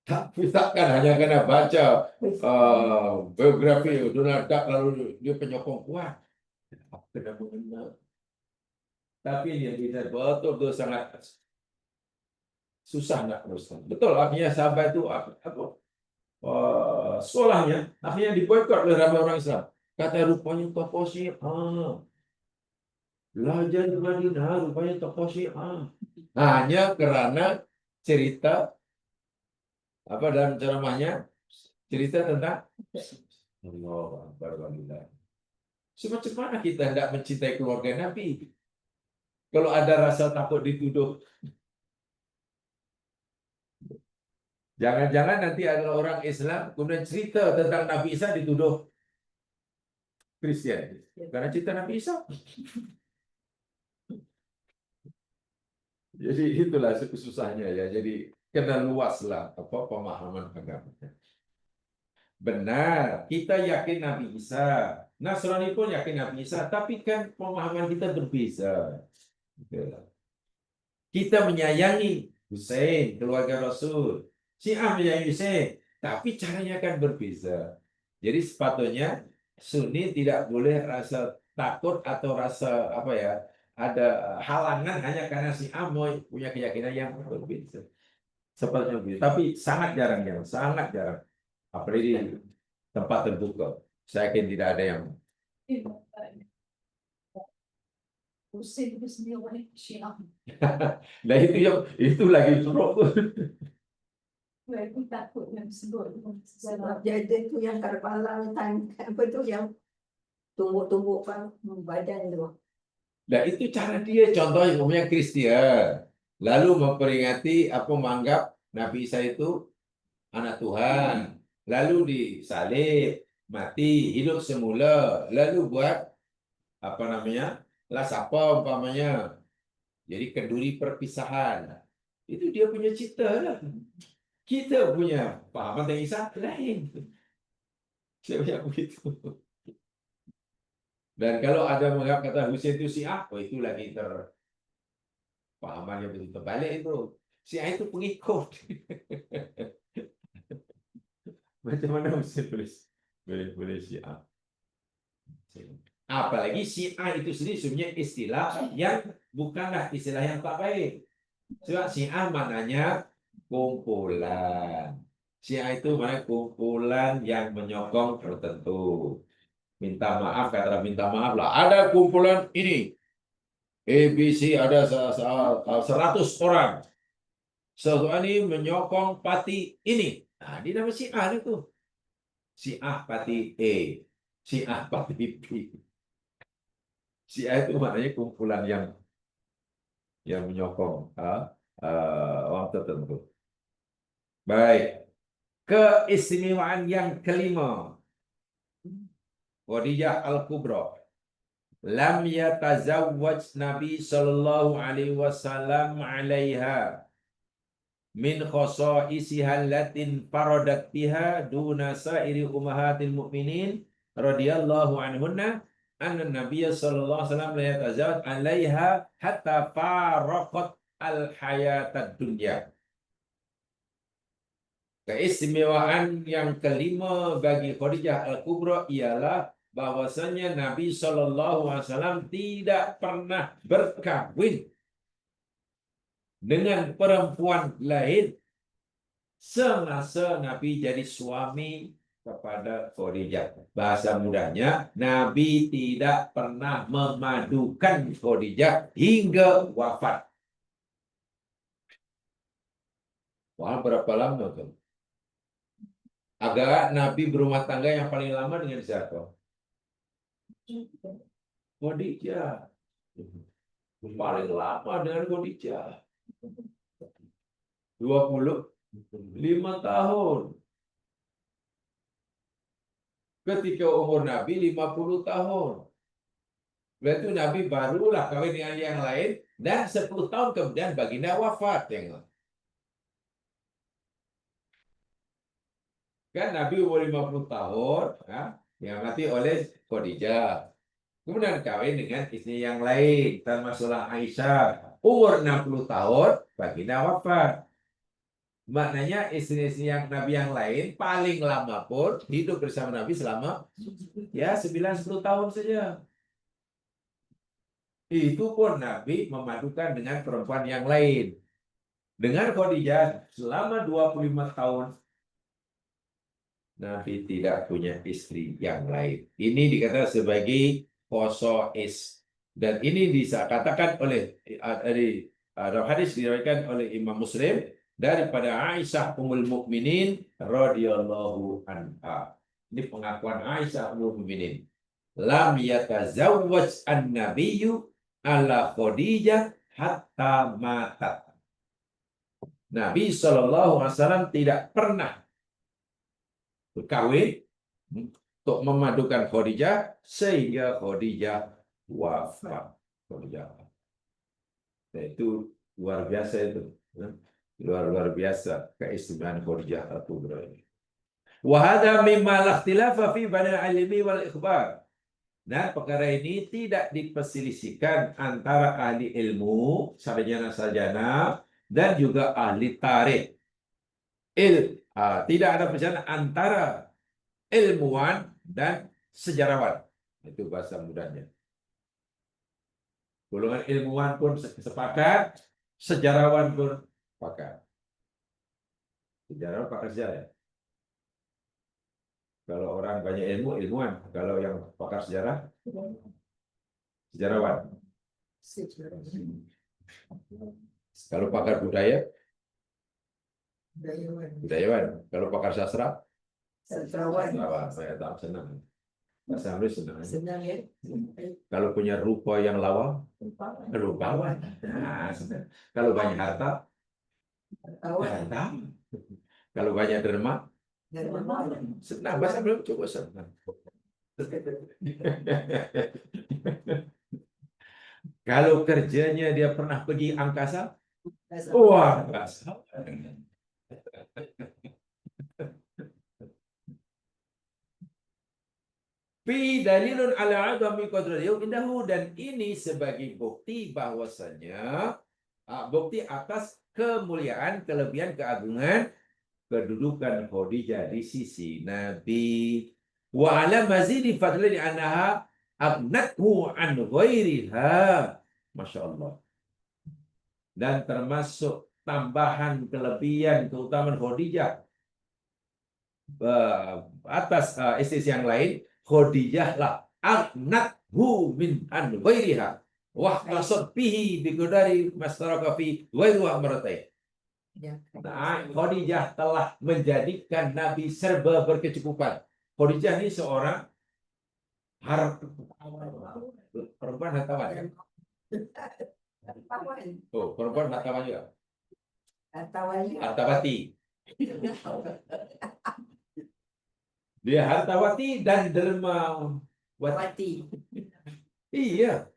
Tapi takkan hanya kena baca biografi Donald Duck lalu dia penyokong kuat. Kena mengenal. Tapi ini bisa betul-betul sangat susah nggak teruskan. Betul, akhirnya sahabat itu sekolahnya akhirnya diboikot oleh ramai orang Islam. Kata rupanya tokoh Syiah. Belajar di Madinah, rupanya tokoh Syiah. Hanya karena cerita apa dalam ceramahnya cerita tentang Allah Akbar walillah. Semacam mana kita tidak mencintai keluarga Nabi? Kalau ada rasa takut dituduh, jangan-jangan nanti ada orang Islam kemudian cerita tentang Nabi Isa dituduh Kristen karena cinta Nabi Isa. Jadi itulah susahnya ya. Jadi kena luaslah apa pemahaman agamanya. Benar, kita yakin Nabi Isa. Nasrani pun yakin Nabi Isa, tapi kan pemahaman kita berbeza. Kita menyayangi Hussein, keluarga Rasul. Syiah menyayangi Hussein, tapi caranya kan berbeza. Jadi sepatutnya Sunni tidak boleh rasa takut atau rasa apa ya, ada halangan hanya karena Syiah mau punya keyakinan yang berbeda. Sepatutnya begitu. Tapi sangat jarang ya, sangat jarang. Apalagi di tempat terbuka. Saya yakin tidak ada yang nah itu lagi suruh tuh. Sebab jadi itu yang Karbala apa itu yang tumbuk-tumbuk badan itu. Nah itu cara dia contohnya umumnya Kristen. Lalu memperingati apa menganggap Nabi Isa itu anak Tuhan. Lalu disalib, mati, hidup semula. Lalu buat apa namanya? Las apa umpamanya. Jadi kenduri perpisahan. Itu dia punya cita lah. Kita punya pahaman tentang Isa lain. Saya punya begitu. Dan kalau ada menganggap kata Husain itu Syiah, oh itu lagi pahaman yang begitu terbalik itu. Syiah itu pengikut. Macam mana Husain boleh Syiah? Apalagi Syiah itu sendiri sebenarnya istilah yang bukanlah istilah yang tak baik. Sebab Syiah maknanya kumpulan. Syiah itu maknanya kumpulan yang menyokong tertentu. Minta maaf, kata minta maaf lah. Ada kumpulan ini. ABC ada 100 orang. Seorang ini menyokong parti ini. Nah, di nama Syiah itu. Syiah parti A. Syiah parti B. Syiah itu maknanya kumpulan yang menyokong orang tertentu. Baik. Keistimewaan yang kelima. Khadijah Al-Kubra. Lam yatazawwaj Nabi sallallahu alaihi wasallam 'alaiha min khasa'isiha allatin faradat biha duna sa'iri ummahatil mu'minin radhiyallahu anhunna anna Nabiy sallallahu alaihi wasallam la yatazawwaj 'alaiha hatta faraqat al-hayatad dunya. Keistimewaan yang kelima bagi Khadijah Al-Kubra ialah bahwasanya Nabi Shallallahu Alaihi Wasallam tidak pernah berkahwin dengan perempuan lain semasa Nabi jadi suami kepada Khadijah. Bahasa mudahnya, Nabi tidak pernah memadukan Khadijah hingga wafat. Wah, berapa lama tuh? Agak Nabi berumah tangga yang paling lama dengan siapa? Khadijah. Paling lama dengan Khadijah. 25 tahun. Ketika umur Nabi 50 tahun. Berarti Nabi barulah kawin dengan yang lain dan 10 tahun kemudian baginda wafat. Tengok. Kan Nabi umur 50 tahun, ya, yang mati oleh Khadijah. Kemudian kawin dengan istri yang lain, termasuklah Aisyah. Umur 60 tahun, baginda wafat. Maknanya istri-istri yang Nabi yang lain paling lama pun hidup bersama Nabi selama ya 9-10 tahun saja. Itu pun Nabi memadukan dengan perempuan yang lain. Dengan Khadijah selama 25 tahun Nabi tidak punya istri yang lain. Ini dikatakan sebagai khosois. Dan ini dikatakan oleh dalam hadis diriwayatkan oleh Imam Muslim daripada Aisyah Ummul Mukminin radhiyallahu anha. Ini pengakuan Aisyah Ummul Mukminin. Lam yatazawwaj an-nabiyyu ala Khadijah hatta matat. Nabi SAW tidak pernah berkawin untuk memadukan Khadijah sehingga Khadijah wafat. Khadijah. Nah, itu luar biasa itu. Luar biasa keistimewaan Khadijah Al-Kubra ini. Wa hadza mimma la ikhtilafa fi bani al-ilmi wal ikhbar. Nah, perkara ini tidak diperselisihkan antara ahli ilmu, sarjana-sarjana, dan juga ahli tarikh. Tidak ada perbedaan antara ilmuwan dan sejarawan. Itu bahasa mudahnya. Golongan ilmuwan pun sepakat, sejarawan pun sepakat. Sejarawan pakar sejarah ya? Kalau orang banyak ilmu, ilmuwan. Kalau yang pakar sejarah, sejarawan. Kalau pakar budaya, budayawan. Kalau pakar sastra, sastrawan. Saya tak senang. Bahasa Inggris senang. Senang ya. Kalau punya rupa yang lawa, rupawan. Nah, kalau banyak harta, harta. Kalau banyak derma, senang. Bahasa belum cukup senang. Kalau kerjanya dia pernah pergi angkasa, wah, angkasa. Fi dalilun ala adami qadratihi indahu, dan ini sebagai bukti bahwasanya bukti atas kemuliaan, kelebihan, keagungan, kedudukan Khadijah di sisi Nabi. Wa ala mazidi fadli anha abnathu an ghairiha. Masya Allah. Dan termasuk tambahan kelebihan keutamaan Khadijah atas istri yang lain, Khadijah lah aghnathu min an ghairiha wa qasad bihi bi qadari mastaraka fi ghairu amratain. Nah, Khadijah telah menjadikan Nabi serba berkecukupan. Khadijah ini seorang perempuan hartawan kan? Oh, perempuan hartawan juga. Hartawati. Dia hartawati dan dermawati. Iya.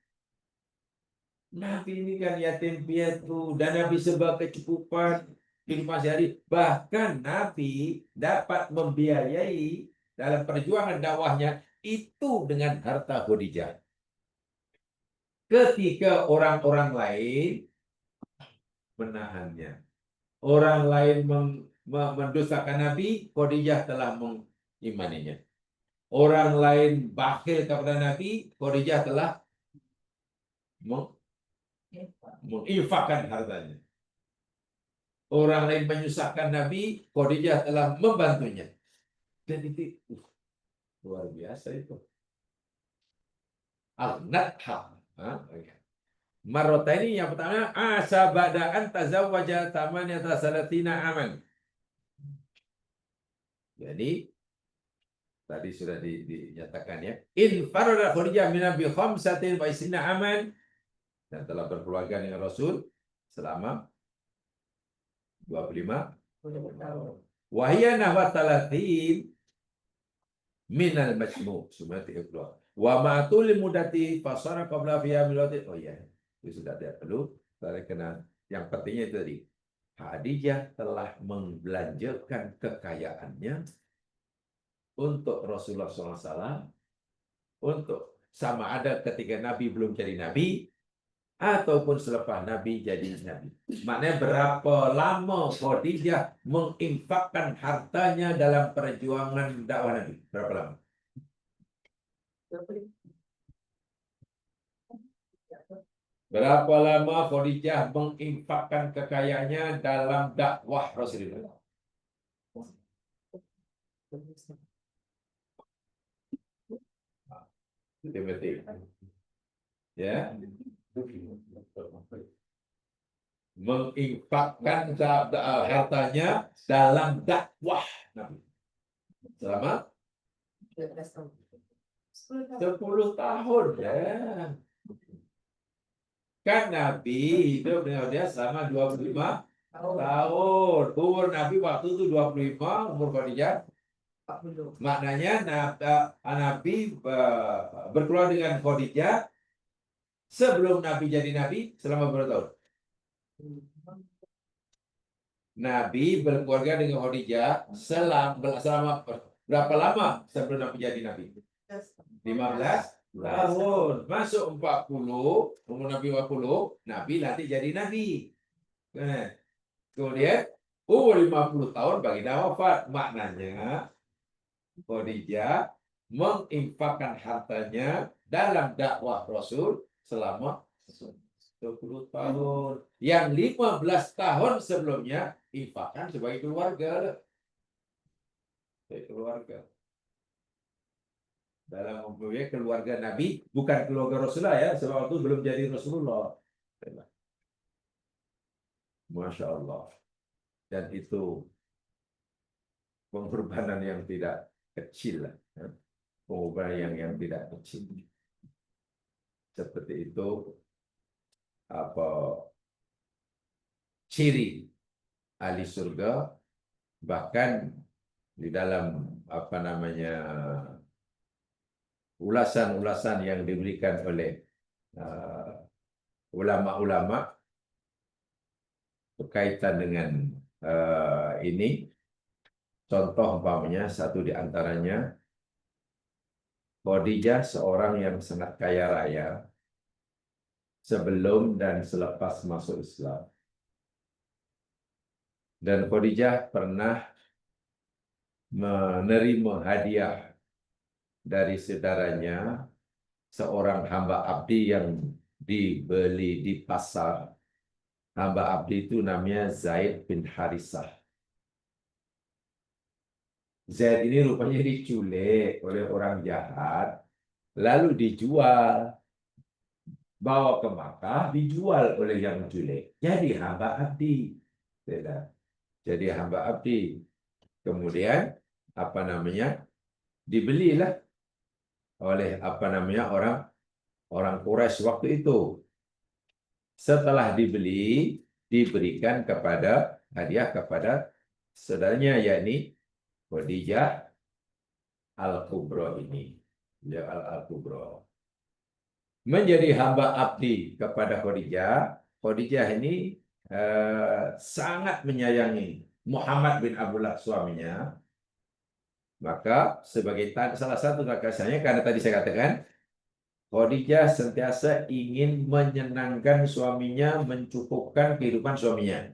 Nabi ini kan yatim piatu dan Nabi serba kecukupan kehidupan sehari. Bahkan Nabi dapat membiayai dalam perjuangan dakwahnya itu dengan harta Khadijah. Ketika orang-orang lain menahannya, orang lain mendustakan Nabi, Khadijah telah mengimaninya. Orang lain bakhil kepada Nabi, Khadijah telah menginfakkan hartanya. Orang lain menyusahkan Nabi, Khadijah telah membantunya. Dan itu luar biasa itu. Al-Nadha. Marota ini yang pertama, asa ba'da'an tazawwaja tamaniyata salatina aman. Jadi tadi sudah dinyatakan ya. In farada Khadijah min Nabi khamsatin wa isrina aman, dan telah berkeluarga dengan Rasul selama 25 tahun. Wahia nahwa talatin minal majmu' sumati ikhlas. Wa ma'atul mudati fasara qabla fiha milati. Oh iya, itu sudah tidak perlu. Karena yang pentingnya itu tadi. Khadijah telah membelanjakan kekayaannya untuk Rasulullah SAW, untuk sama ada ketika Nabi belum jadi Nabi, ataupun selepas Nabi jadi Nabi. Maknanya berapa lama Khadijah menginfakkan hartanya dalam perjuangan dakwah Nabi? Berapa lama? Berapa lama Khadijah menginfakkan kekayaannya dalam dakwah Rasulullah? Itu penting. Ya, menginfakkan hartanya dalam dakwah Nabi selama 10 tahun ya. Kan Nabi hidup dengan dia selama 25 tahun. Umur Nabi waktu itu 25, umur Khadijah. 40. Maknanya Nabi berkeluarga dengan Khadijah sebelum Nabi jadi Nabi selama berapa tahun? Nabi berkeluarga dengan Khadijah selama berapa lama sebelum Nabi jadi Nabi? 15 tahun. Masuk 40, umur Nabi 40, Nabi nanti jadi Nabi. Kemudian umur 50 tahun baginda wafat. Maknanya Khadijah menginfakkan hartanya dalam dakwah Rasul selama 20 tahun. Yang 15 tahun sebelumnya infakkan sebagai keluarga. Sebagai keluarga. Dalam mempunyai keluarga Nabi, bukan keluarga Rasulullah ya, sebab itu belum jadi Rasulullah. Masya Allah. Dan itu pengorbanan yang tidak kecil. Pengorbanan yang tidak kecil. Seperti itu ciri ahli surga, bahkan di dalam ulasan-ulasan yang diberikan oleh ulama-ulama berkaitan dengan ini. Contoh umpamanya satu di antaranya, Khadijah seorang yang sangat kaya raya sebelum dan selepas masuk Islam. Dan Khadijah pernah menerima hadiah dari saudaranya, seorang hamba abdi yang dibeli di pasar. Hamba abdi itu namanya Zaid bin Harisah. Zaid ini rupanya diculik oleh orang jahat, lalu dijual. Bawa ke Makkah, dijual oleh yang menculik. Jadi hamba abdi. Jadi hamba abdi. Kemudian, dibelilah oleh orang Quraisy waktu itu. Setelah dibeli, diberikan hadiah kepada saudaranya, yakni Khadijah Al-Kubra ini. Al-Kubra. Menjadi hamba abdi kepada Khadijah. Khadijah ini sangat menyayangi Muhammad bin Abdullah suaminya. Maka sebagai salah satu kasihnya, karena tadi saya katakan Khadijah sentiasa ingin menyenangkan suaminya, mencukupkan kehidupan suaminya.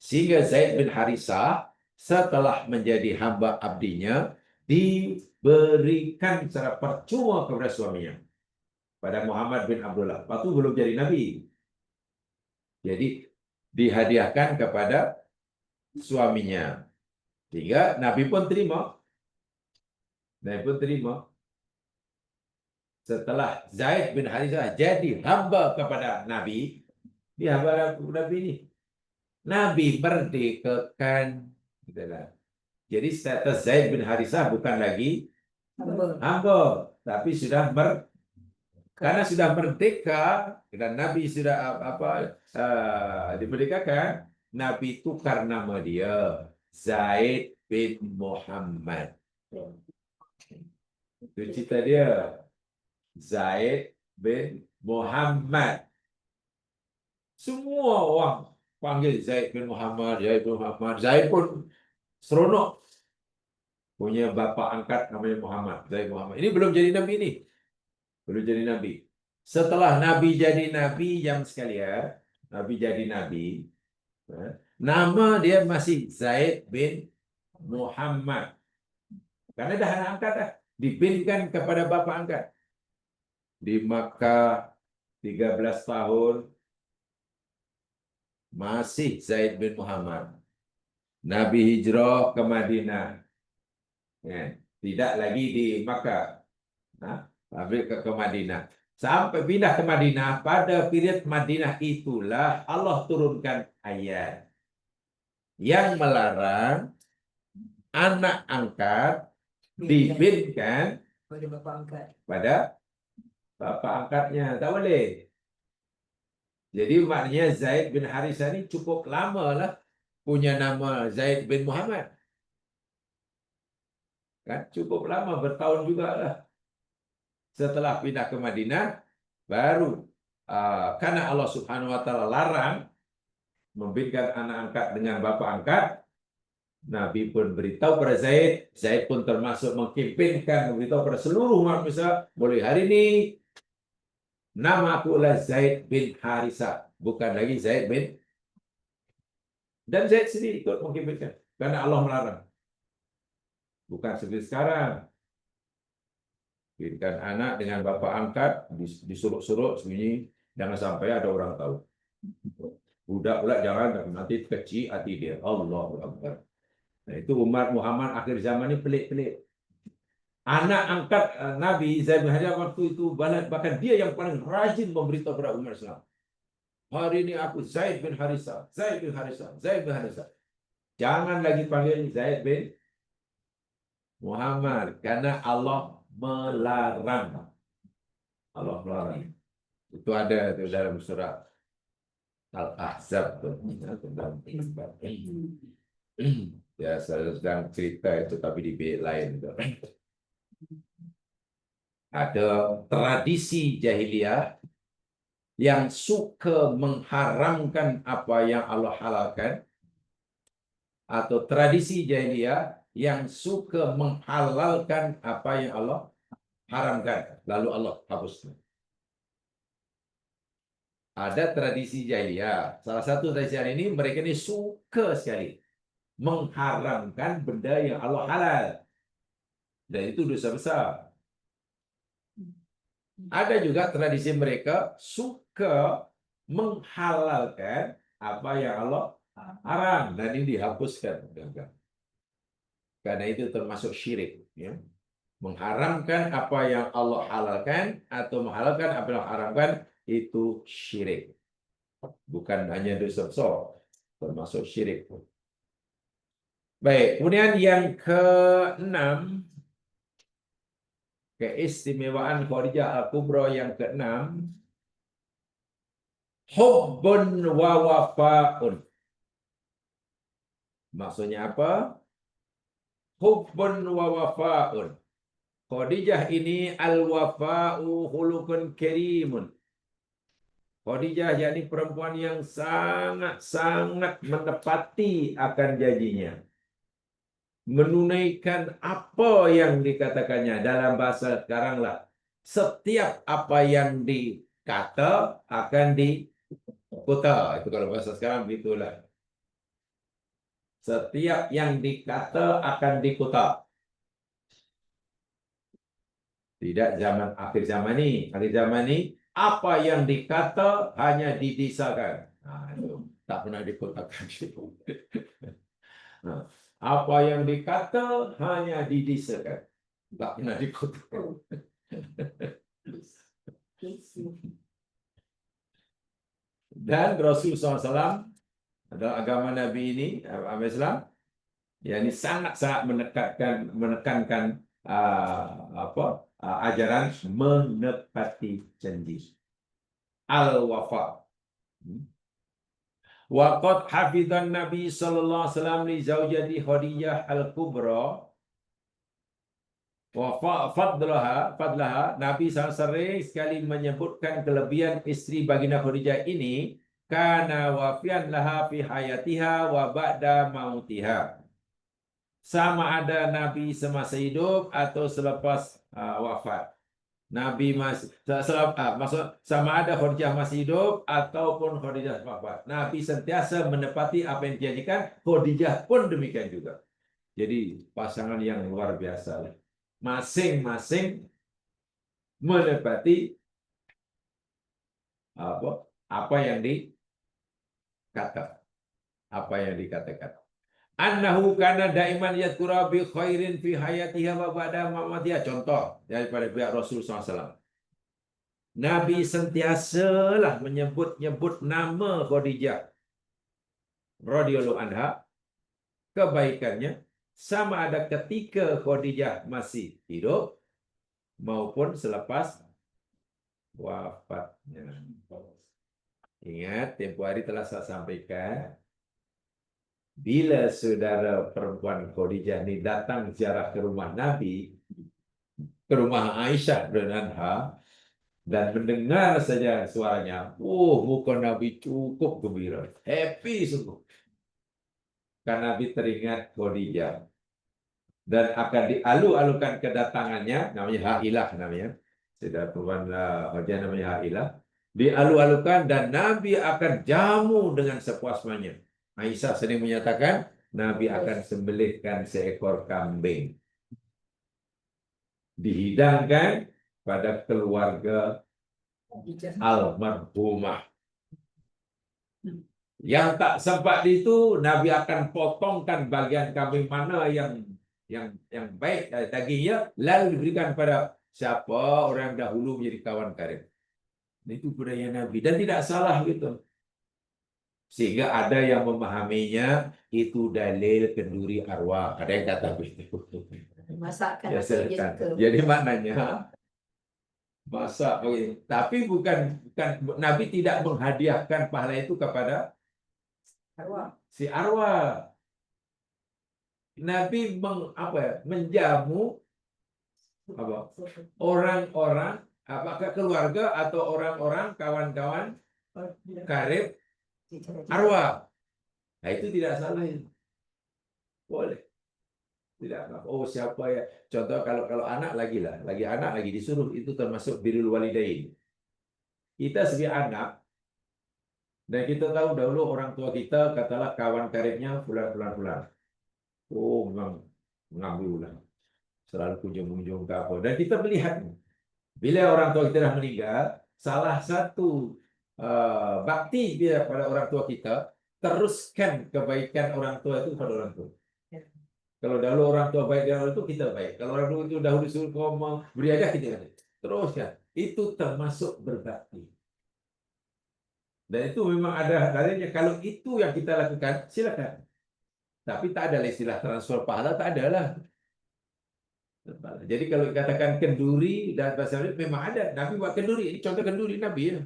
Sehingga Zaid bin Harisah setelah menjadi hamba abdinya diberikan secara percuma kepada suaminya. Pada Muhammad bin Abdullah. Waktu belum jadi Nabi. Jadi dihadiahkan kepada suaminya. Sehingga Nabi pun terima. Setelah Zaid bin Harisah jadi hamba kepada Nabi. Dia hamba Nabi ini. Nabi merdekakan. Jadi status Zaid bin Harisah bukan lagi hamba. Tapi sudah karena sudah merdeka dan Nabi sudah dimerdekakan, Nabi tukar nama dia Zaid bin Muhammad. Itu cita dia, Zaid bin Muhammad. Semua orang panggil Zaid bin Muhammad, Zaid bin Muhammad. Zaid pun seronok punya bapa angkat namanya Muhammad, Zaid Muhammad. Ini belum jadi Nabi nih. Belum jadi Nabi. Setelah Nabi jadi Nabi, jam sekalian, Nabi jadi Nabi, nama dia masih Zaid bin Muhammad. Karena dah anak angkat dah. Dipilihkan kepada bapa angkat. Di Makkah, 13 tahun, masih Zaid bin Muhammad. Nabi hijrah ke Madinah. Ya, tidak lagi di Makkah. Nah, tapi ke Madinah. Sampai pindah ke Madinah, pada period Madinah itulah Allah turunkan ayat yang melarang anak angkat dibinkan pada bapak angkat. pada bapak angkatnya. Tak boleh. Jadi maknanya Zaid bin Harisah ini cukup lama lah punya nama Zaid bin Muhammad. Kan cukup lama, bertahun juga lah. Setelah pindah ke Madinah, baru karena Allah Subhanahu wa taala larang membinkan anak angkat dengan bapak angkat, Nabi pun beritahu pada Zaid, Zaid pun termasuk mengkampanyekan, memberitahu pada seluruh manusia, mulai hari ini nama aku adalah Zaid bin Harisah, bukan lagi Zaid bin. Dan Zaid sendiri ikut mengkampanyekan karena Allah melarang. Bukan seperti sekarang. Binkan anak dengan bapak angkat disuruh-suruh sembunyi, jangan sampai ada orang tahu. Budak pula jangan, nanti kecil hati dia. Allahu Akbar. Nah, itu umat Muhammad akhir zaman ini pelik-pelik. Anak angkat Nabi Zaid bin Harisah waktu itu, bahkan dia yang paling rajin memberitahu kepada umat Islam. Hari ini aku Zaid bin Harisah, Zaid bin Harisah, Zaid bin Harisah. Jangan lagi panggil Zaid bin Muhammad, karena Allah melarang. Allah melarang. Itu ada itu dalam surat Al-Ahzab. Ya, saya sedang cerita itu tapi di bait lain. Ada tradisi jahiliyah yang suka mengharamkan apa yang Allah halalkan, atau tradisi jahiliyah yang suka menghalalkan apa yang Allah haramkan, lalu Allah hapuskan. Ada tradisi jahiliyah. Salah satu tradisi ini, mereka ini suka sekali mengharamkan benda yang Allah halal. Dan itu dosa besar. Ada juga tradisi mereka suka menghalalkan apa yang Allah haram. Dan ini dihapuskan. Karena itu termasuk syirik. Ya. Mengharamkan apa yang Allah halalkan atau menghalalkan apa yang Allah haramkan, itu syirik. Bukan hanya dosa besar, termasuk syirik. Baik, kemudian yang keenam, keistimewaan Khadijah Al-Kubra yang keenam, hubbun wa wafa'un. Maksudnya apa? Hubbun wa wafa'un. Khadijah ini al-wafa'u khuluqun karimun. Khadijah yakni perempuan yang sangat-sangat menepati akan janjinya. Menunaikan apa yang dikatakannya. Dalam bahasa sekarang lah, setiap apa yang dikata akan dikuta. Itu kalau bahasa sekarang begitulah. Setiap yang dikata akan dikuta. Tidak zaman akhir zaman ini. Akhir zaman ini, apa yang dikata hanya didisakan. Nah, itu tak pernah dikutakan. Nah, apa yang dikata hanya didisakan. Tak pernah dikutakan. Dan Rasulullah SAW adalah agama Nabi ini, agama Islam, yang ini sangat-sangat menekankan ajaran menepati janji. Al-wafa. Waqad hafidhan Nabi sallallahu alaihi wasallam li zaujati Khadijah al-Kubra wa fadlaha. Nabi sering sekali menyebutkan kelebihan isteri baginda Khadijah ini, kana wafian laha fi hayatiha wa ba'da mautiha. Sama ada Nabi semasa hidup atau selepas wafat. Nabi maksud sama ada Khadijah masih hidup ataupun Khadijah wafat. Nabi sentiasa menepati apa yang dijanjikan, Khadijah pun demikian juga. Jadi pasangan yang luar biasa. Masing-masing menepati apa yang dikatakan. Annahu kana daiman yadhkura bi khairin fi hayatiha wa ba'da mamatiha. Contoh daripada pihak Rasul SAW. Nabi sentiasalah menyebut-nyebut nama Khadijah radhiyallahu anha, kebaikannya, sama ada ketika Khadijah masih hidup maupun selepas wafatnya. Ingat, tempoh hari telah saya sampaikan, bila saudara perempuan Khadijah ini datang ziarah ke rumah Nabi, ke rumah Aisyah radhiyallahu anha, dan mendengar saja suaranya, muka Nabi cukup gembira, happy sungguh. Karena Nabi teringat Khadijah dan akan dialu-alukan kedatangannya, namanya Hailah namanya, saudara perempuan Khadijah namanya Hailah, dialu-alukan dan Nabi akan jamu dengan sepuasnya. Aisyah sering menyatakan Nabi akan sembelihkan seekor kambing, dihidangkan pada keluarga almarhumah. Yang tak sempat itu, Nabi akan potongkan bagian kambing mana yang baik dagingnya, lalu diberikan pada siapa orang dahulu menjadi kawan karib. Itu budaya Nabi dan tidak salah gitu. Sehingga ada yang memahaminya itu dalil kenduri arwah. Ada yang kata begitu. Masakan Ya, jadi maknanya masak. Tapi bukan Nabi tidak menghadiahkan pahala itu kepada si arwah. Nabi menjamu orang-orang, apakah keluarga atau orang-orang kawan-kawan karib arwah. Nah, itu tidak salah. Boleh. Tidak apa. Siapa ya? Contoh kalau anak lagi disuruh, itu termasuk birrul walidain. Kita sebagai anak, dan kita tahu dahulu orang tua kita katalah kawan karibnya fulan. Memang mengambil ulang. Selalu kunjung-kunjung ke apa. Dan kita melihat, bila orang tua kita dah meninggal, salah satu bakti dia pada orang tua kita, teruskan kebaikan orang tua itu kepada orang tua. Kalau dahulu orang tua baik dengan orang itu, kita baik. Kalau orang tua itu dahulu disuruh kau beri aja, kita teruskan. Itu termasuk berbakti. Dan itu memang ada dalilnya. Kalau itu yang kita lakukan, silakan. Tapi tak ada istilah transfer pahala, tak ada lah. Jadi kalau dikatakan kenduri dan bahasa Arab memang ada. Nabi buat kenduri. Ini contoh kenduri Nabi ya.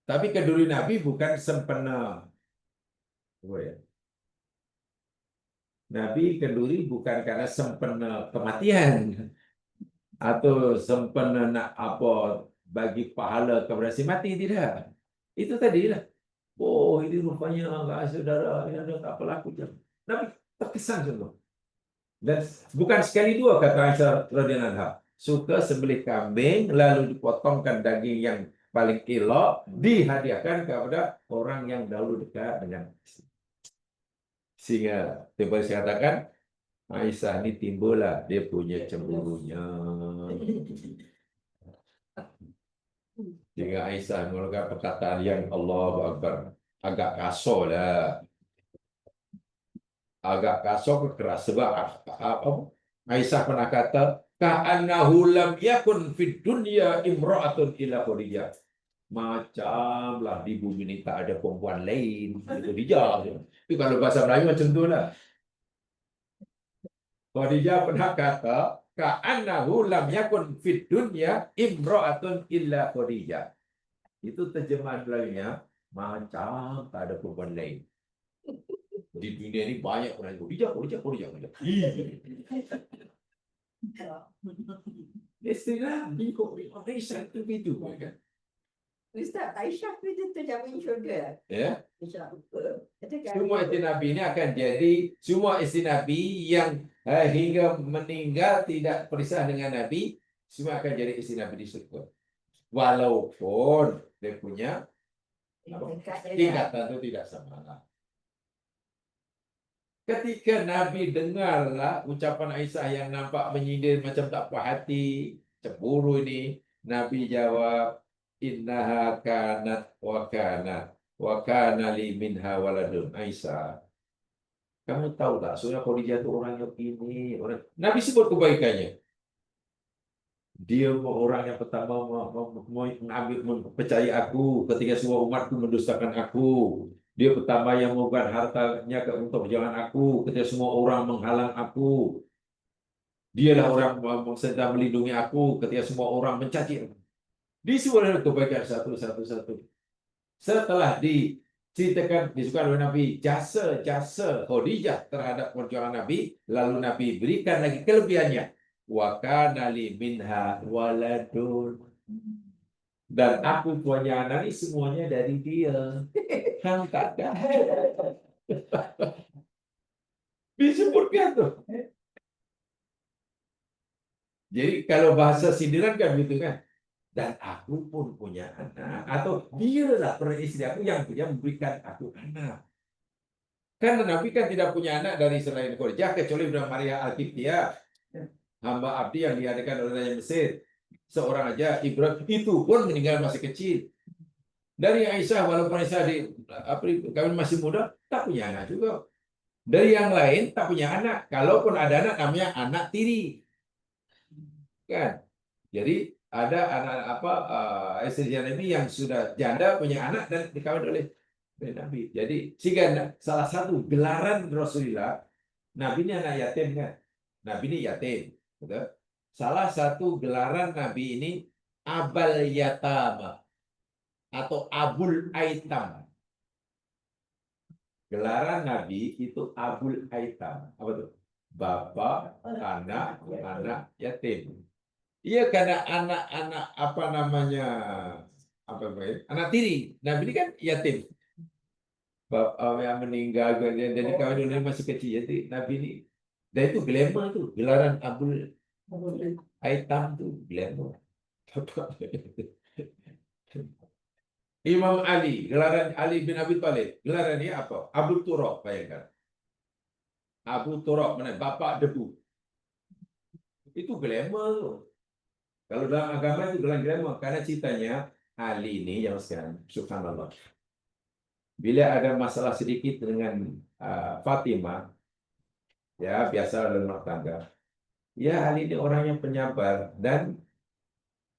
Tapi kenduri Nabi bukan sempena. Nabi kenduri bukan karena sempena kematian atau sempena nak bagi pahala kepada si mati, tidak. Itu tadilah. Ini rupanya saudara yang ada tak apa laku. Nabi terkesan semua. Dan bukan sekali dua kata Aisyah radhiyallahu anha, suka sembelih kambing lalu dipotongkan daging yang paling elok, dihadiahkan kepada orang yang dahulu dekat dengan. Sehingga tiba-tiba saya katakan Aisyah ini timbullah dia punya cemburunya. Sehingga Aisyah mengeluarkan perkataan yang Allahu Akbar, agak kasar lah. Agak kasar, keras. Sebab Aisyah pernah kata, ka'annahu lam yakun fid dunya imra'atun illa Khadijah. Macamlah di bumi ini tak ada perempuan lain. Khadijah. Itu kalau bahasa Melayu macam tu lah. Khadijah pernah kata, ka'annahu lam yakun fid dunya imra'atun illa Khadijah. Itu terjemahan Melayunya, macam tak ada perempuan lain. Di dunia ini banyak orang Khadijah. Istilah kok Aisyah itu begitu kan? Ustaz, Aisyah itu terjamin syurga. Ya. InsyaAllah. Semua istri Nabi ini akan jadi semua istri Nabi yang hingga meninggal tidak berisah dengan Nabi, semua akan jadi istri Nabi di surga. Walaupun dia punya tingkatan itu tidak sama. Ketika Nabi dengarlah ucapan Aisyah yang nampak menyindir macam tak puas hati, cemburu ini, Nabi jawab, innaha kanat wa kana li minha waladun Aisyah. Kamu tahu tak, Surah Khadijah itu orang yang ini, orang Nabi sebut kebaikannya. Dia orang yang pertama mengambil mempercayai aku ketika semua umatku mendustakan aku. Dia pertama yang memberikan hartanya untuk berjalan aku ketika semua orang menghalang aku. Dialah orang yang sedang melindungi aku ketika semua orang mencaci aku. Disebut kebaikan satu-satu. Setelah diceritakan disebutkan oleh Nabi jasa Khadijah terhadap perjuangan Nabi, lalu Nabi berikan lagi kelebihannya. Wa kana li minha waladun. Dan aku punya anak ini semuanya dari dia. Hang tak ada. Disebutkan tuh. Jadi kalau bahasa sindiran kan gitu kan. Dan aku pun punya anak. Atau dia lah istri aku yang memberikan aku anak. Karena Nabi kan tidak punya anak dari selain Khadijah kecuali Bunda Maria Al-Qibtiyah, hamba abdi yang diadakan oleh Raja Mesir. Seorang aja Ibrahim itu pun meninggal masih kecil. Dari Aisyah walaupun Aisyah kami masih muda tak punya anak juga. Dari yang lain tak punya anak. Kalaupun ada anak namanya anak tiri. Kan? Jadi ada anak istri Nabi yang sudah janda punya anak dan dikawin oleh Nabi. Jadi sehingga salah satu gelaran Rasulullah, Nabi ini anak yatim kan. Nabi ini yatim. Betul? Salah satu gelaran Nabi ini Abal Yatama atau Abul Aitam. Gelaran Nabi itu Abul Aitam. Apa tuh? Bapak, anak yatim. Iya karena anak-anak apa namanya anak tiri. Nabi ini kan yatim. Bapak yang meninggal jadi kawin dulu masih kecil. Jadi Nabi ini dan itu glamour tuh gelaran Abul Aitam tuh glamour. Imam Ali, gelaran Ali bin Abi Thalib, gelarannya apa? Abu Turab, bayangkan. Abu Turab, mana? Bapak debu. Itu glamour tuh. Kalau dalam agama itu glamour, karena ceritanya Ali ini yang sekarang, subhanallah. Bila ada masalah sedikit dengan Fatimah, ya biasa dalam rumah tangga. Ya Ali ini orang yang penyabar dan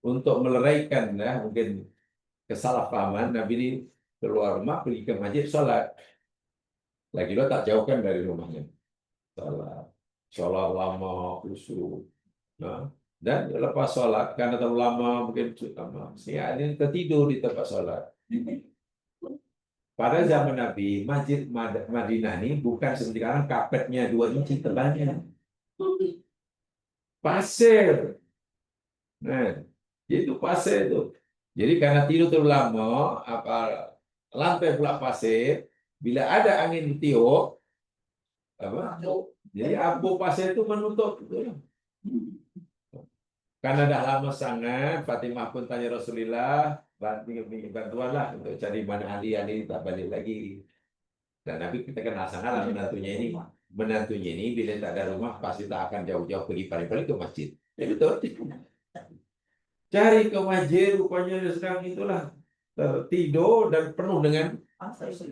untuk meleraikan ya mungkin kesalahpahaman, Nabi ini keluar rumah pergi ke masjid sholat. Lagi lo tak jauhkan dari rumahnya. Sholat lama, khusyuk. Nah, dan lepas sholat, karena terlalu lama, mungkin lama, ya, ini tertidur di tempat sholat. Pada zaman Nabi, Masjid Madinah ini bukan seperti sekarang kapetnya 2 inci tebalnya. Pasir. Nah, itu pasir itu. Jadi karena tidur terlalu lama, lantai pula pasir, bila ada angin tiup, jadi abu pasir itu menutup. Karena dah lama sangat, Fatimah pun tanya Rasulullah, bantuanlah untuk cari mana Ali tak balik lagi. Dan Nabi kita kenal sangat menantunya ini. Menantunya ini bila tak ada rumah pasti tak akan jauh-jauh pergi paling-paling ke masjid. Ya betul. Cari ke masjid, rupanya sedang itulah tertidur dan penuh dengan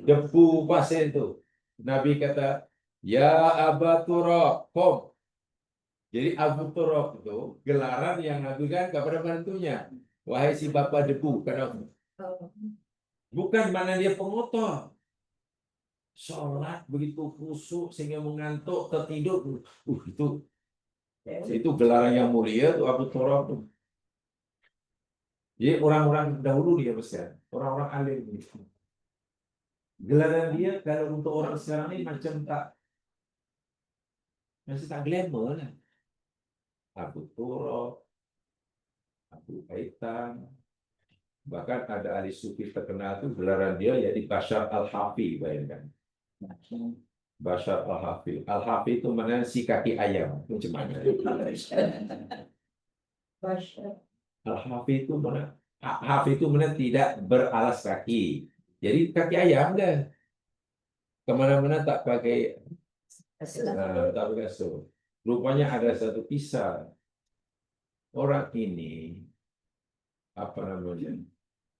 debu pasir itu. Nabi kata, Ya Aba Turab, kom. Jadi Abu Turab itu gelaran yang Nabi kan kepada bantunya. Wahai si bapak debu, karena bukan mana dia pengotor. Sholat begitu khusyuk sehingga mengantuk tertidur. Itu gelaran yang mulia tuh Abu Turab tuh. Jadi orang-orang dahulu dia besar, orang-orang alim gitu. Gelaran dia kalau untuk orang sekarang ini macam masih tak glamour lah. Abu Turab, Abu Aitam, bahkan ada ahli sufi terkenal itu gelaran dia jadi Bashar Al-Hafi, bayangkan. Bashar Al-Hafi. Al-Hafi itu mana si kaki ayam. Macam mana? Al-Hafi itu mana? Hafi itu mana tidak beralas kaki. Jadi kaki ayam dah. Kemana-mana tak pakai tak pakai so. Rupanya ada satu kisah. Orang ini apa namanya?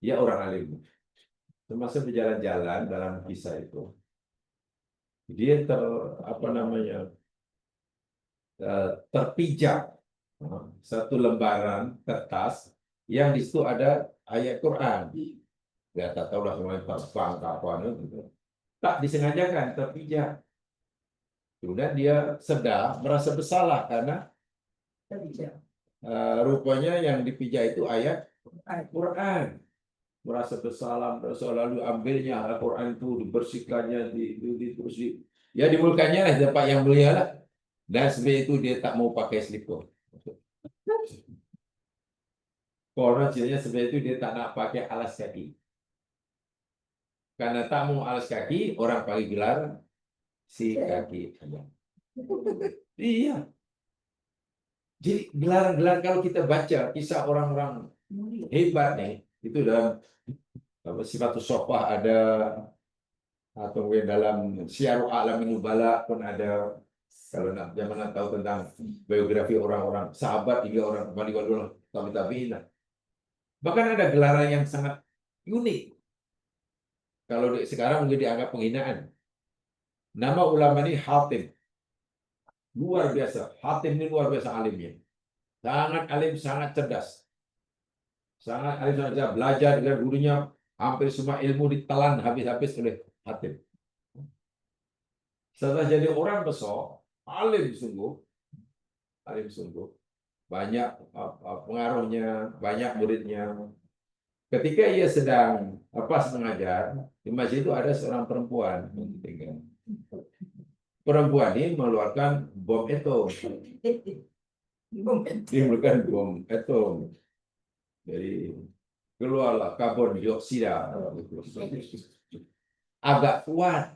Dia orang alim. Termasuk berjalan-jalan dalam kisah itu. Dia apa namanya, terpijak satu lembaran kertas yang di situ ada ayat Quran. Dia tak tahu lah semuanya terbang ke apa gitu. Tak disengajakan, terpijak. Kemudian dia sedar, merasa bersalah karena rupanya yang dipijak itu ayat Quran. Merasa bersalah, merasa lalu ambilnya Al-Quran itu, dibersihkannya, ya dimulkannya lah tempat yang mulia lah. Dan sebenarnya itu dia tak mau pakai slipper. Karena sebenarnya itu dia tak nak pakai alas kaki. Karena tak mau alas kaki, orang pakai gelar si kaki. Iya. Jadi gelar-gelar kalau kita baca kisah orang-orang hebat nih, itu dalam Sifatus Sofah ada, atau dalam Syiarul A'lamin Nubala pun ada. Kalau nak zaman tahu tentang biografi orang-orang sahabat hingga orang wali-wali tabi'in. Bahkan ada gelaran yang sangat unik. Kalau sekarang mungkin dianggap penghinaan. Nama ulama ini Hatim. Luar biasa. Hatim ini luar biasa alimnya. Sangat alim, sangat cerdas. Sangat alim, sangat cerdas. Belajar dengan gurunya, hampir semua ilmu ditelan habis-habis oleh Hatim. Setelah jadi orang besar, alim sungguh, banyak pengaruhnya, banyak muridnya. Ketika ia sedang mengajar, di masjid itu ada seorang perempuan. Perempuan ini mengeluarkan bom atom. Dia mengeluarkan bom atom. Jadi keluarlah karbon dioksida. Agak kuat.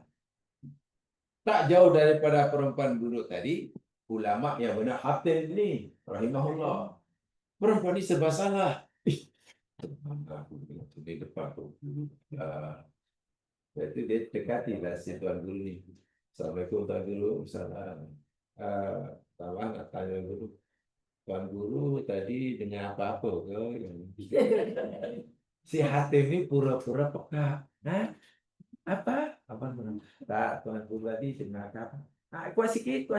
Tak jauh daripada perempuan dulu tadi, ulama yang benar Hatim ini, rahimahullah. Perempuan ini serba salah. Di depan tuh. Itu dia dekati lah si tuan guru ni. Assalamualaikum tuan guru. Tahu nak tanya guru. Tuan guru tadi dengar apa-apa ke? Si Hatim ini pura-pura peka. Hah? Apa? Tak, tuan guru tadi dengar apa? Kuat sikit.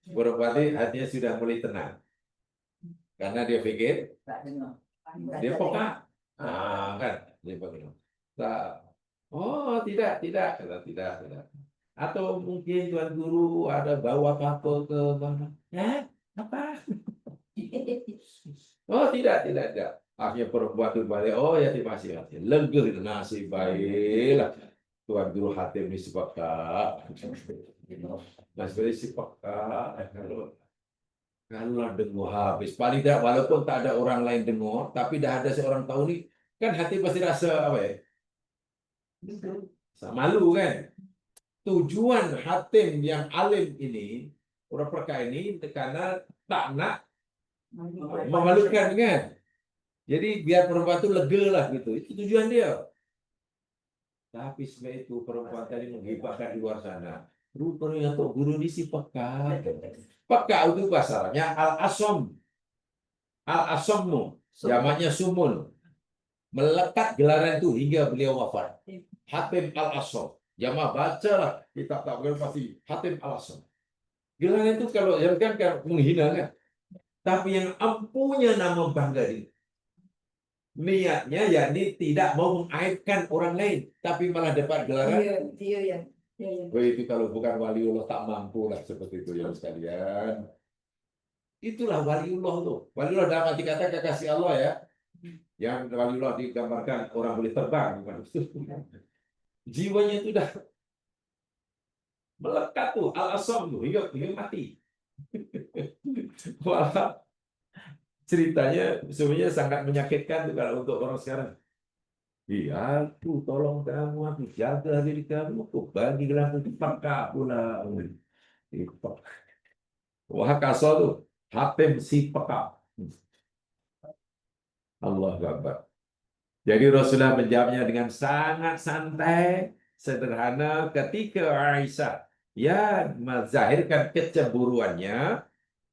Berarti hatinya sudah mulai tenang. Karena dia fikir, dia peka. Kan? Dia peka. Tak. Oh, tidak. Atau mungkin tuan guru ada bawa apa-apa ke mana? Apa? Oh, tidak. Akhirnya perempuan itu balik. Oh ya, terima kasih. Lega itu nasib baiklah. Tuan guru Hatim ini sepakat. Nasib baik sepakat. Kalau dengar habis, paling tidak walaupun tak ada orang lain dengar, tapi dah ada seorang tahu ni, kan hati pasti rasa apa ya? Malu kan? Tujuan Hatim yang alim ini, orang perkara ini, karena tak nak memalukan kan? Jadi biar perempuan itu lega lah gitu. Itu tujuan dia. Tapi sebenarnya itu perempuan tadi menghibahkan di luar sana. Rupanya tuh guru di si peka. Peka itu bahasanya al-asom. Al-asommu. Jamaknya sumun. Melekat gelaran itu hingga beliau wafat. Hatim al-asom. Jamaah bacalah kitab tak pasti Hatim al-asom. Gelaran itu kalau yang kan menghina kan. Tapi yang ampunya nama bangga ini. Niatnya yakni tidak mau mengaibkan orang lain, tapi malah dapat gelaran. Iya. Itu kalau bukan waliullah tak mampu lah seperti itu ya sekalian. Itulah waliullah tuh. Waliullah dalam arti kata kekasih Allah ya. Yang waliullah digambarkan orang boleh terbang, bukan itu. Jiwanya itu dah melekat tuh al-asam tuh hingga mati. Wah, ceritanya sebenarnya sangat menyakitkan tuh kalau untuk orang sekarang. Iya, aku tolong kamu, aku jaga diri kamu, aku bagi gelang peka pula. Wah, kasar tuh. Hatim si peka. Allah Akbar. Jadi Rasulullah menjawabnya dengan sangat santai, sederhana ketika Aisyah ya menzahirkan kecemburuannya,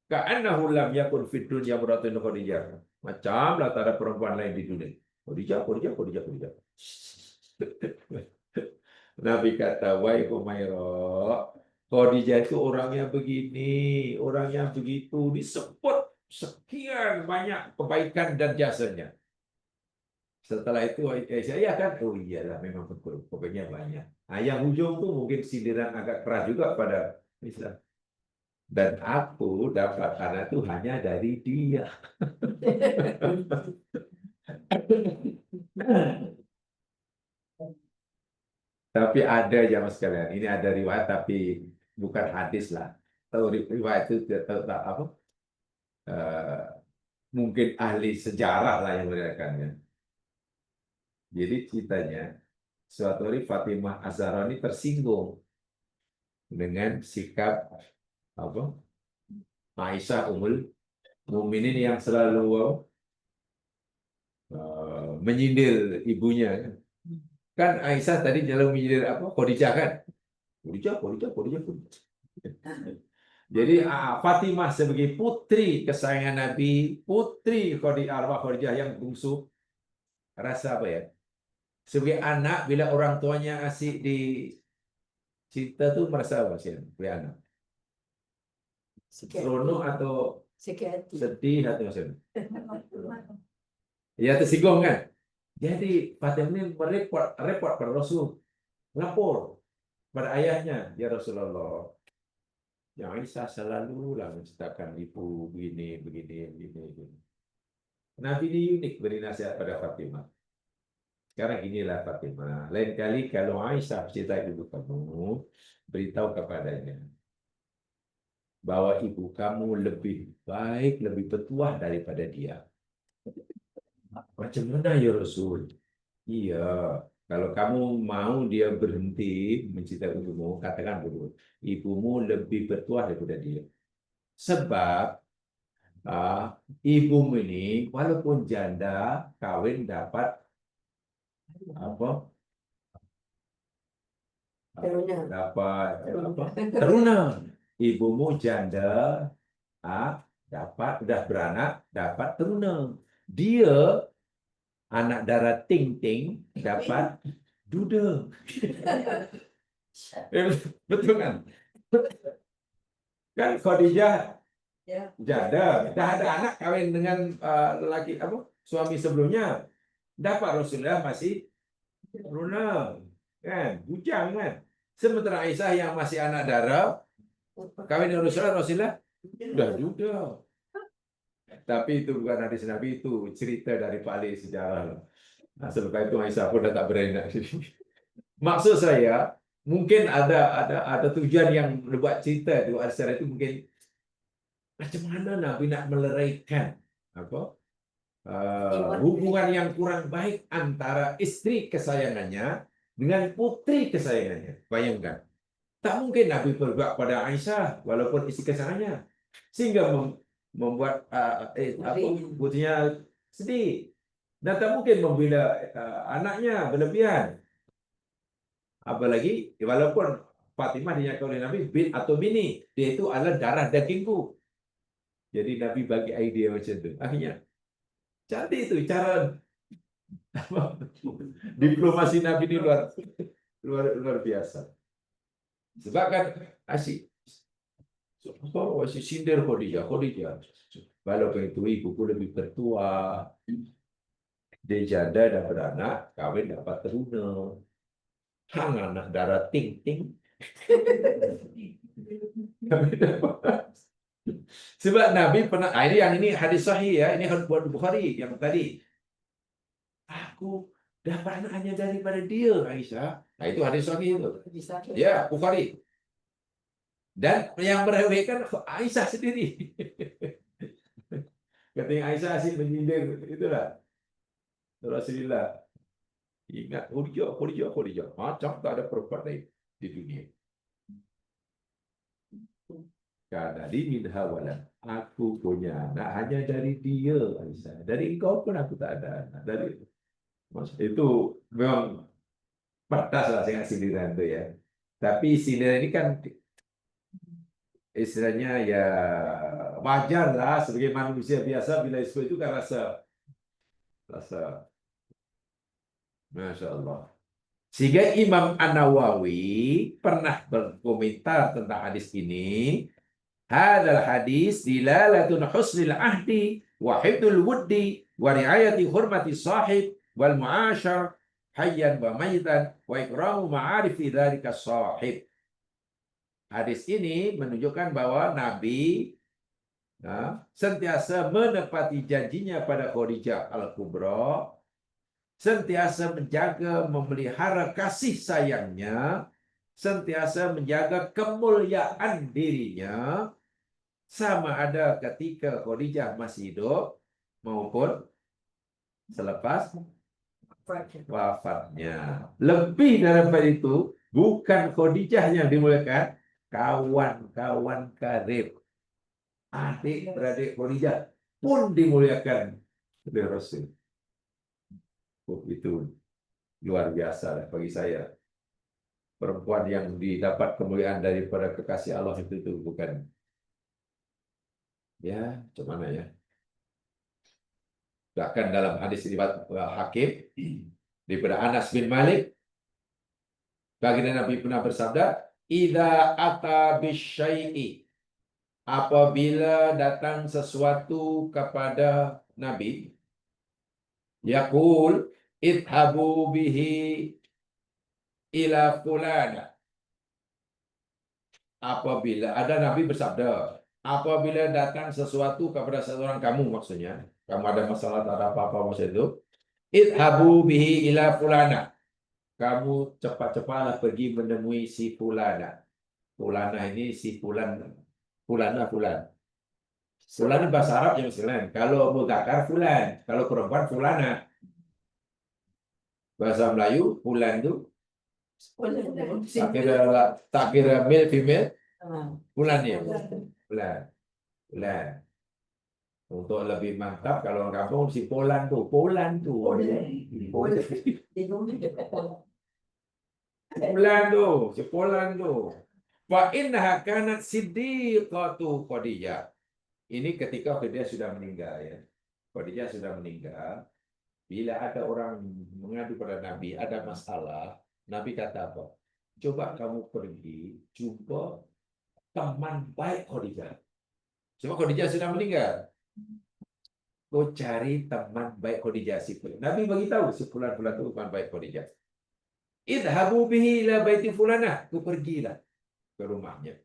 ka'annahu lam yakun fid dunya muratun Khadijah. Macam lah tak ada perempuan lain di dunia. Khadijah, Khadijah, Khadijah, Khadijah. Nabi kata, wahai Humairah, Khadijah itu orangnya begini, orangnya begitu, disebut sekian banyak kebaikan dan jasanya. Setelah itu saya kan, oh iyalah memang betul, pokoknya banyak. Nah, yang ujung tuh mungkin sindiran agak keras juga pada Islam. Dan aku dapat anak itu hanya dari dia. Tapi ada jamaah sekalian, ini ada riwayat tapi bukan hadis lah. Tahu riwayat itu tahu tak apa? Eh, mungkin ahli sejarah lah yang meriwayatkannya. Jadi ceritanya, suatu hari Fatimah Az-Zahra ini tersinggung dengan sikap apa? Aisyah Ummul Mukminin yang selalu menyindir ibunya. Kan Aisyah tadi selalu menyindir apa? Khadijah kan? Khadijah, Khadijah, Khadijah, Khadijah. Jadi Fatimah sebagai putri kesayangan Nabi, putri arwah Khadijah yang bungsu, rasa apa ya? Sebagai anak bila orang tuanya asik di cinta tuh merasa apa sih? Sebagai anak. Seronok atau sedih atau macam? Ya tersinggung kan? Jadi Fatimah ini repot pada Rasul, lapor pada ayahnya, ya Rasulullah. Yang Aisyah selalu lah menceritakan ibu begini, begini, begini, begini. Nabi ini unik beri nasihat pada Fatimah. Sekarang inilah Fatimah. Lain kali kalau Aisyah cerita ibu kamu, beritahu kepadanya bahwa ibu kamu lebih baik, lebih petuah daripada dia. Macam mana ya Rasul? Iya, kalau kamu mau dia berhenti mencintai ibumu, katakan dulu, ibumu lebih bertuah daripada dia. Sebab ibumu ini walaupun janda kawin dapat apa? Dapat apa? Teruna. Ibumu janda dapat udah beranak dapat teruna. Dia anak darah ting-ting dapat duda. Betul kan? Kan Khadijah janda, dah ada anak kawin dengan lelaki apa? Suami sebelumnya. Dapat Rasulullah masih teruna. Kan? Bujang kan? Sementara Aisyah yang masih anak darah kawin dengan Rasulullah sudah duda. Tapi itu bukan hadis Nabi, itu cerita dari Pak Ali sejarah. Nah, sebab itu Aisyah pun dah tak berani nak sini. Maksud saya, mungkin ada tujuan yang buat cerita itu secara itu mungkin macam mana Nabi nak meleraikan apa hubungan yang kurang baik antara istri kesayangannya dengan putri kesayangannya. Bayangkan, tak mungkin Nabi berbuat pada Aisyah walaupun istri kesayangannya sehingga membuat putrinya sedih. Dan tak mungkin membela anaknya berlebihan. Apalagi walaupun Fatimah dinyatakan oleh Nabi bin atau bini, dia itu adalah darah dagingku. Jadi Nabi bagi idea macam itu. Akhirnya cantik itu cara diplomasi Nabi ini luar biasa. Sebab kan asyik sindir Khadijah. Walaupun itu ibuku lebih tertua, dia janda dan beranak, kawin dapat teruna. Hang anak darah ting-ting. Sebab Nabi pernah, ini hadis sahih ya, ini hadis buat Bukhari yang tadi. Aku dapat anak hanya daripada dia, Aisyah. Nah itu hadis sahih itu. Ya, Bukhari. Dan yang meriwayatkan Aisyah sendiri. Katanya Aisyah asyik menyindir itulah. Rasulullah. Ingat Khadijah. Macam tak ada perempuan lain di dunia. Kadali minha walad. Aku punya anak hanya dari dia, Aisyah. Dari engkau pun aku tak ada anak. Dari itu memang pedas lah dengan sindiran itu ya. Tapi sindiran ini kan istilahnya ya wajar lah sebagai manusia biasa bila itu kan rasa Masya Allah. Sehingga Imam An-Nawawi pernah berkomentar tentang hadis ini. Hadal hadis dilalatun husnil ahdi wa hifdul wuddi wa riayati hurmati sahib wal mu'asyar hayyan wa maitan wa ikramu ma'arifi dzalika sahib. Hadis ini menunjukkan bahwa Nabi sentiasa menepati janjinya pada Khadijah Al-Kubra, sentiasa menjaga, memelihara kasih sayangnya, sentiasa menjaga kemuliaan dirinya, sama ada ketika Khadijah masih hidup maupun selepas wafatnya. Lebih daripada itu, bukan Khadijah yang dimuliakan, kawan-kawan karib, adik-beradik Khadijah pun dimuliakan oleh Rasul. Itu luar biasa bagi saya. Perempuan yang didapat kemuliaan daripada kekasih Allah itu bukan. Ya, cuman ya. Bahkan dalam hadis riwayat Hakim daripada Anas bin Malik, baginda Nabi pernah bersabda, "Idza ata bisyai'i," apabila datang sesuatu kepada Nabi, yaqul idhabu bihi ila fulana. Apabila ada Nabi bersabda, apabila datang sesuatu kepada seorang kamu, maksudnya kamu ada masalah, ada apa-apa maksud itu, idhabu bihi ila fulana, kamu cepat-cepatlah pergi menemui si fulana. Fulana ini si fulan, fulana fulan. Fulan ini bahasa Arab yang lain. Kalau mudzakkar fulan, kalau perempuan fulana. Bahasa Melayu fulan itu tak kira male female, fulan ya. Fulan. Fulan. Untuk lebih mantap kalau orang kampung si Polan tuh. Polan tuh. Polan tuh, si Polan tuh. Fa innaha kanat siddiqatu Khadijah. Ini ketika Khadijah sudah meninggal ya. Khadijah sudah meninggal. Bila ada orang mengadu pada Nabi, ada masalah, Nabi kata apa? Coba kamu pergi jumpa teman baik Khadijah. Sebab Khadijah sudah meninggal. Kau cari teman baik Khadijah si fulan. Nabi bagi tahu si fulan-fulan itu teman baik Khadijah. Idhabu bihi ila baiti fulanah. Kau pergilah ke rumahnya.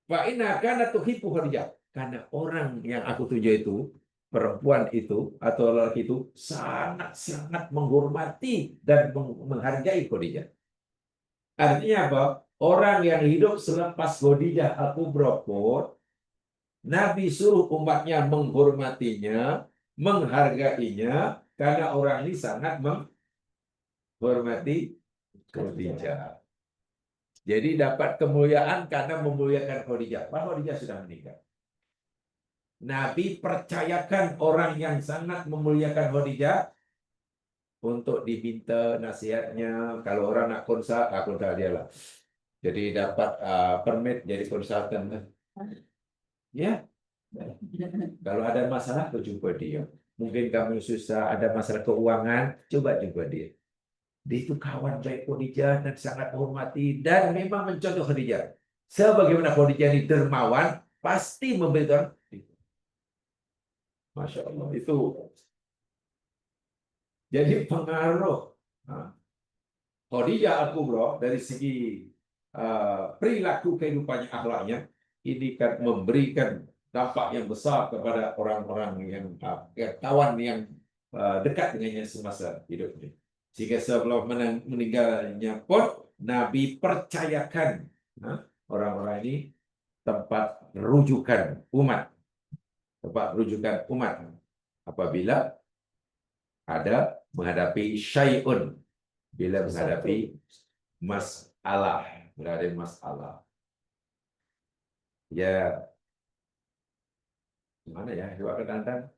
Fa inna kana tuhibbu Khadijah. Karena orang yang aku tuju itu, perempuan itu atau lelaki itu sangat-sangat menghormati dan menghargai Khadijah. Artinya apa? Orang yang hidup selepas Khadijah Al-Kubra pun Nabi suruh umatnya menghormatinya, menghargainya, karena orang ini sangat menghormati Khadijah. Jadi dapat kemuliaan karena memuliakan Khadijah. Padahal Khadijah sudah meninggal. Nabi percayakan orang yang sangat memuliakan Khadijah untuk diminta nasihatnya. Kalau orang nak konsul dia lah. Jadi dapat permit jadi konsultan. Ya. Kalau ada masalah, jumpa dia. Mungkin kamu susah, ada masalah keuangan, coba jumpa dia. Dia itu kawan baik Khadijah dan sangat menghormati dan memang mencontoh Khadijah. Sebagaimana Khadijah ini dermawan, pasti memberikan. Masya Allah, itu jadi pengaruh Khadijah Al-Kubra dari segi perilaku kehidupannya, akhlaknya, ini kan memberikan dampak yang besar kepada orang-orang yang kawan yang dekat dengannya semasa hidupnya. Sehingga sebelum meninggalnya pun Nabi percayakan orang-orang ini tempat rujukan umat. Tempat rujukan umat apabila ada menghadapi syai'un, bila menghadapi masalah, berada masalah. Ya, gimana ya? Coba kadang-kadang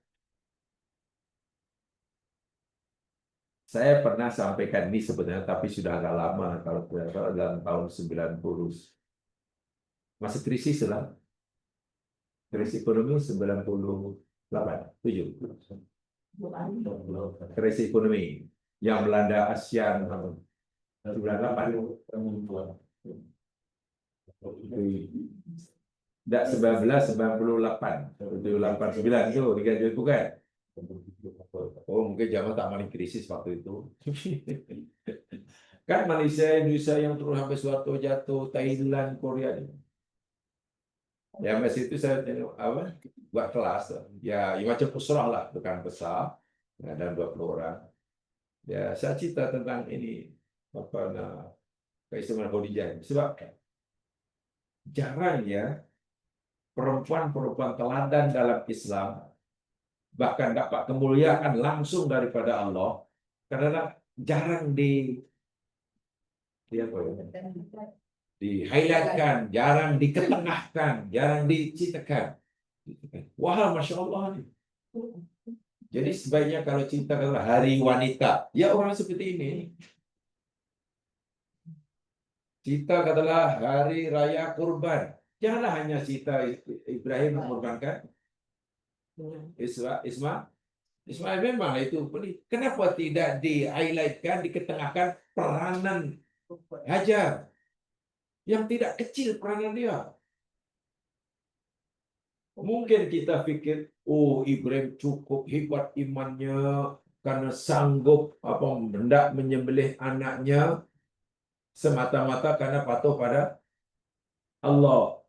saya pernah sampaikan ini sebenarnya, tapi sudah agak lama, kalau dalam tahun 90. Masih krisis lah. Krisis ekonomi 98, 7. Krisis ekonomi. yang melanda ASEAN 98. Tidak 1998, 789 itu Liga itu kan? Oh mungkin zaman tak maling krisis waktu itu. Kan Malaysia, Indonesia yang terus sampai suatu jatuh, Thailand, Korea. Ya masih itu saya tengok apa buat kelas ya, macam pusrah lah, bukan besar ya, dan 20 orang. Ya saya cerita tentang ini apa nah keistimewaan Khadijah sebab jarang ya perempuan-perempuan teladan dalam Islam bahkan dapat kemuliaan langsung daripada Allah karena jarang di apa ya, di-highlightkan, jarang diketengahkan, jarang diceritakan. Wah, Masya Allah nih. Jadi sebaiknya kalau cinta adalah hari wanita, ya orang seperti ini. Cinta adalah hari raya kurban. Janganlah hanya cinta Ibrahim mengorbankan Ismail memang itu penting. Kenapa tidak di-highlightkan, diketengahkan peranan Hajar yang tidak kecil peranan dia. Mungkin kita pikir, oh Ibrahim cukup hebat imannya karena sanggup hendak menyembelih anaknya semata-mata karena patuh pada Allah.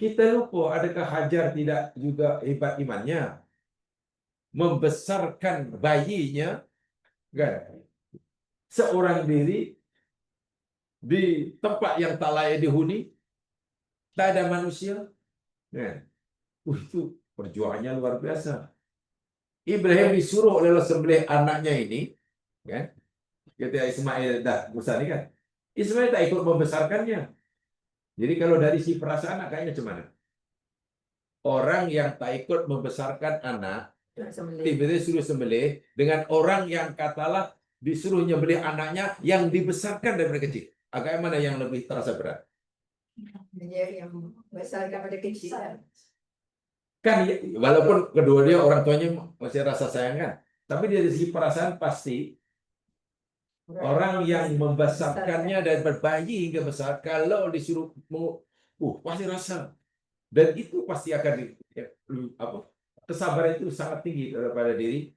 Kita lupa, adakah Hajar tidak juga hebat imannya? Membesarkan bayinya, kan? Seorang diri di tempat yang tak layak dihuni, tak ada manusia. Kan? Itu perjuangannya luar biasa. Ibrahim disuruh oleh Allah sembelih anaknya ini, kan? Ketika Ismail dah besar kan, Ismail tak ikut membesarkannya. Jadi kalau dari si perasaan kayaknya macam mana? Orang yang tak ikut membesarkan anak, tiba-tiba suruh sembelih dengan orang yang katalah disuruh nyembelih anaknya yang dibesarkan dari kecil. Agak mana yang lebih terasa berat? Dia yang besar daripada kecil. Kan walaupun kedua dia orang tuanya masih rasa sayang kan, tapi dari segi perasaan pasti orang yang membesarkannya dari bayi hingga besar kalau disuruh pasti rasa, dan itu pasti akan kesabaran itu sangat tinggi daripada diri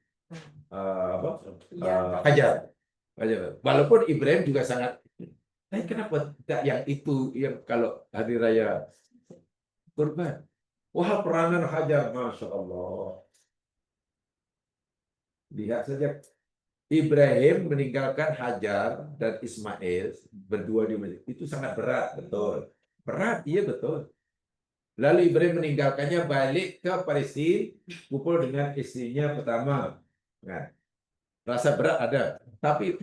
Hajar. Walaupun Ibrahim juga sangat, tapi kenapa tidak yang itu yang kalau hari raya kurban? Wah, peranan Hajar, Masya Allah. Lihat saja, Ibrahim meninggalkan Hajar dan Ismail berdua di masjid. Itu sangat berat, betul. Berat, iya betul. Lalu Ibrahim meninggalkannya balik ke Palestina, kumpul dengan istrinya pertama. Nah, rasa berat ada. Tapi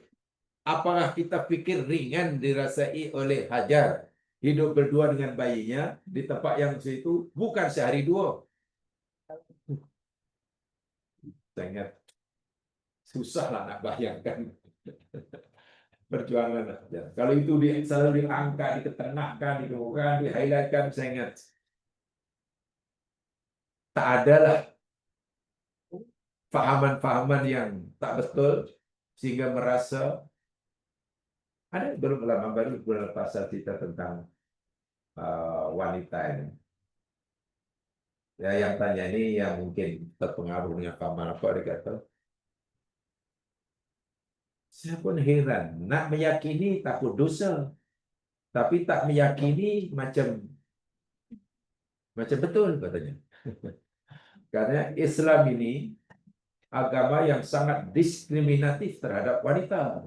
apakah kita pikir ringan dirasai oleh Hajar? Hidup berdua dengan bayinya di tempat yang situ bukan sehari dua. Sangat susah lah nak bayangkan perjuangan Hajar. Kalau itu selalu diangkat, diketengahkan, dikemukakan, di-highlightkan, sangat tak adalah fahaman-fahaman yang tak betul sehingga merasa ada belum lama baru bulan pasal cerita tentang wanita ini. Ya, yang tanya ini yang mungkin terpengaruh dengan pahaman apa dia kata. Saya pun heran, nak meyakini takut dosa, tapi tak meyakini macam betul katanya. Karena Islam ini agama yang sangat diskriminatif terhadap wanita.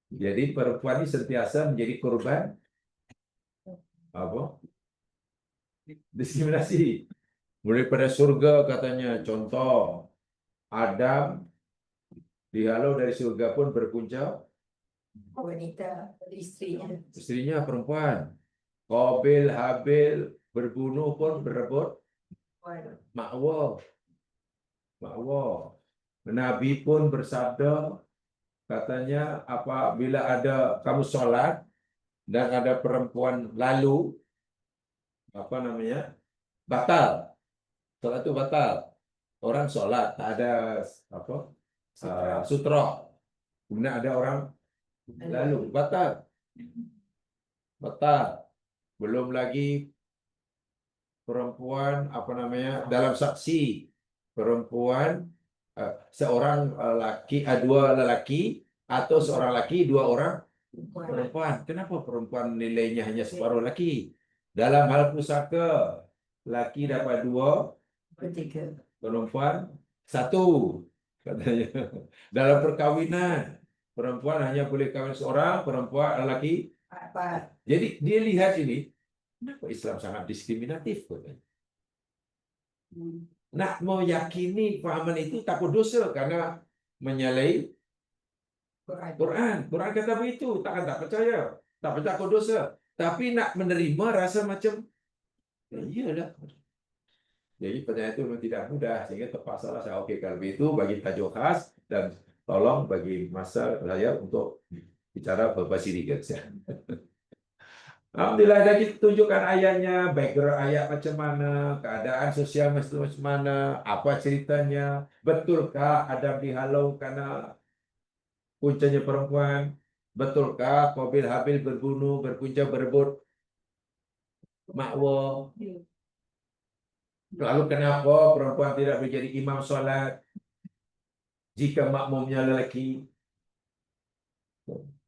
Jadi perempuan ini sentiasa menjadi korban diskriminasi. Mulai pada surga katanya, contoh Adam dihalau dari surga pun berpunca wanita, istrinya perempuan. Qabil Habil berbunuh pun berebut makwa. Nabi pun bersabda katanya apabila ada kamu sholat dan ada perempuan lalu batal. Sholat itu batal. Orang sholat tak ada sutra. Kemudian ada orang lalu batal. Belum lagi perempuan dalam saksi perempuan seorang laki dua lelaki atau seorang laki dua orang perempuan. Kenapa perempuan nilainya hanya separuh laki? Dalam hal pusaka, laki dapat 2, perempuan 1 katanya. Dalam perkawinan, perempuan hanya boleh kawin seorang, perempuan lelaki. Jadi dia lihat ini, kenapa Islam sangat diskriminatif? Nak meyakini pahaman itu takut dosa karena menyalahi Quran. Quran kata begitu, tak percaya, takut dosa. Tapi nak menerima rasa macam, iyalah. Jadi pertanyaan itu memang tidak mudah, sehingga terpaksa saya okey kalau begitu bagi tajuk khas dan tolong bagi masa saya untuk bicara berbahasa Inggeris. Alhamdulillah dah kita tunjukkan ayatnya, background ayat macam mana, keadaan sosial macam mana, apa ceritanya, betulkah Adam dihalau karena puncanya perempuan, betulkah Qabil Habil berbunuh, berpunca berebut makwa, lalu kenapa perempuan tidak menjadi imam solat jika makmumnya lelaki,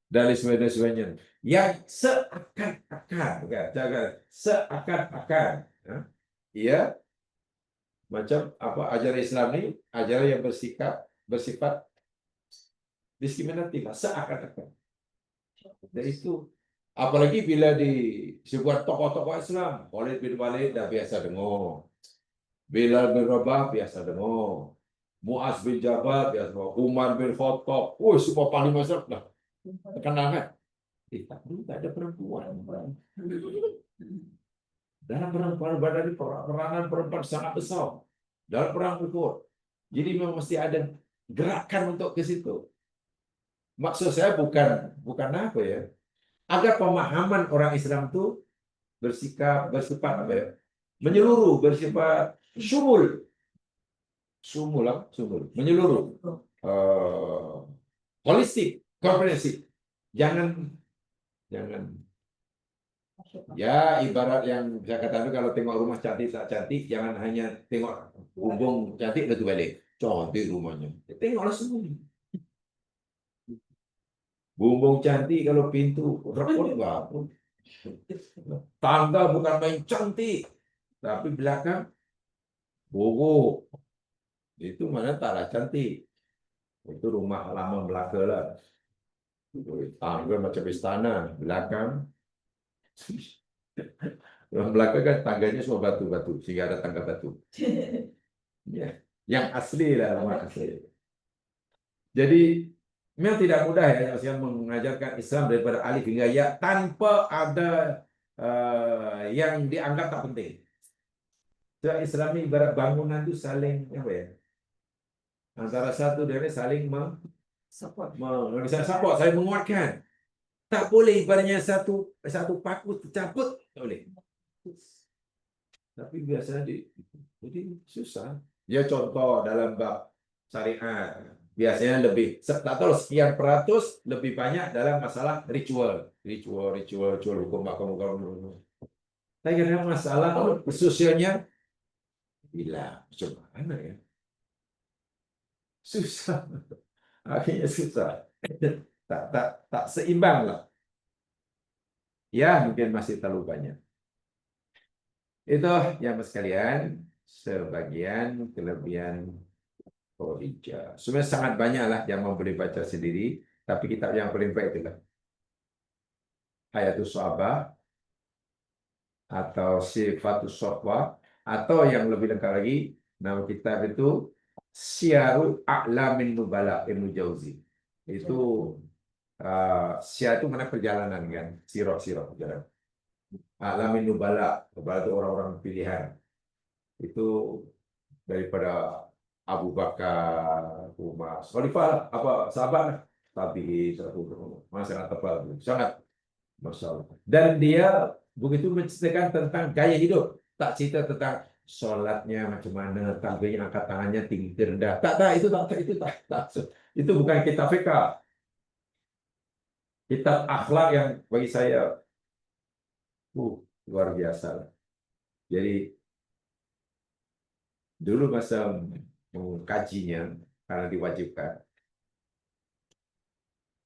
dan sebagainya. Yang seakan-akan, seakan-akan, ia macam apa ajaran Islam ni, ajaran yang bersifat diskriminatif, seakan-akan. Dan itu, apalagi bila disebut tokoh-tokoh Islam, Khalid bin Walid dah biasa dengar, Bilal bin Rabah biasa dengar, Muaz bin Jabal biasa dengar, Umar bin Khattab, semua panglima Islam dah terkenal kan? Tak ada perempuan. Dalam peranan perempuan sangat besar dalam perang Uhud. Jadi memang mesti ada gerakan untuk ke situ. Maksud saya bukan apa ya, agar pemahaman orang Islam itu bersifat apa ya, menyeluruh, bersifat syumul, menyeluruh, holistik, komprehensif. Jangan ya ibarat yang saya katakan, kalau tengok rumah cantik tak cantik, jangan hanya tengok bumbung cantik lalu balik. Cantik rumahnya. Tengoklah semua. Bumbung cantik kalau pintu repot apa. Tangga bukan main cantik, tapi belakang buruk. Itu mana taklah cantik. Itu rumah lama Melaka lah. Tangga macam istana, belakang Orang belakang kan tangganya semua batu-batu, sehingga ada tangga batu. Ya, yang asli lah, rumah asli. Jadi memang tidak mudah ya saya mengajarkan Islam daripada alif hingga ya tanpa ada yang dianggap tak penting. So, Islam ini ibarat bangunan itu saling apa ya? Antara satu dan lain saling support, saling menguatkan. Tak boleh ibaratnya satu paku tercabut, tak boleh. Tapi biasanya jadi susah. Ya contoh dalam bab syariat, biasanya lebih, tak tahu sekian peratus lebih banyak dalam masalah ritual hukum makam. Tapi kadang masalah sosialnya bila macam mana ya? Susah. Akhirnya susah. Tak seimbang lah. Ya, mungkin masih terlalu banyak. Itu yang sekalian, sebagian kelebihan Khadijah. Sebenarnya sangat banyak lah yang mau boleh baca sendiri, tapi kitab yang paling baik itulah Hayatus Sahabah atau Sifatus Sofwa, atau yang lebih lengkap lagi, nama kitab itu Syiarul A'lamin Nubala Ibnu Jauzi. Itu Syiar itu mana perjalanan kan, sirah perjalanan. A'lamin Nubala, itu orang-orang pilihan. Itu daripada Abu Bakar, Umar, Khalifah, sahabat, tabi'in, sangat tebal, sangat masalah. Dan dia begitu menceritakan tentang gaya hidup, tak cerita tentang sholatnya macam mana, takbirnya angkat tangannya tinggi rendah. Tak, itu tak, itu tak, tak. Itu bukan kitab fikih. Kitab akhlak yang bagi saya luar biasa. Jadi dulu masa mengkajinya, karena diwajibkan,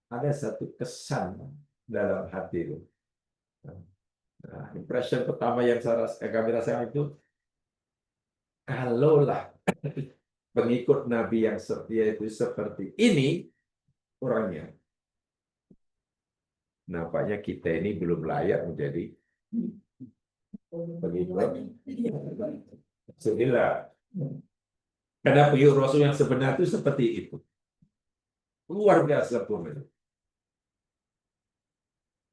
ada satu kesan dalam hati itu. Nah, impression pertama yang kami rasakan itu, kalaulah pengikut Nabi yang setia itu seperti ini orangnya, nampaknya kita ini belum layak menjadi pengikut. Inilah karena pengikut Rasul yang sebenar itu seperti itu. Luar biasa pun.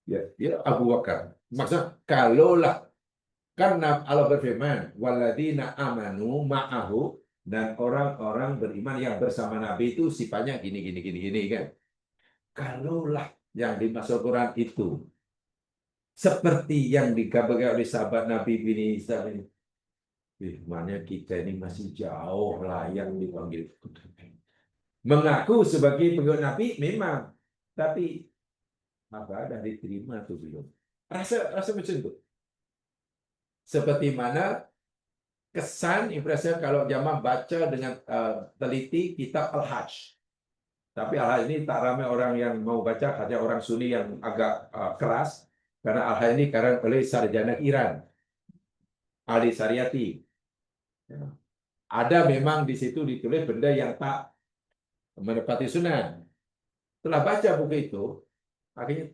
Ya, Abu Bakar. Maksudnya, kalaulah, karena Allah berfirman, waladina amanu ma'ahu, dan orang-orang beriman yang bersama Nabi itu sifatnya gini kan. Kalaulah yang dimaksud Quran itu seperti yang digambarkan oleh sahabat Nabi bin Isa ini, firmannya kita ini masih jauh layak dipanggil. Mengaku sebagai pengikut Nabi memang, tapi apa dah diterima atau belum? Rasa macam itu. Seperti mana kesan impresi kalau jamaah baca dengan teliti kitab Al-Hajj. Tapi Al-Hajj ini tak ramai orang yang mau baca, hanya orang Sunni yang agak keras, karena Al-Hajj ini karang oleh sarjana Iran, Ali Saryati. Ada memang di situ ditulis benda yang tak menepati sunnah. Setelah baca buku itu, akhirnya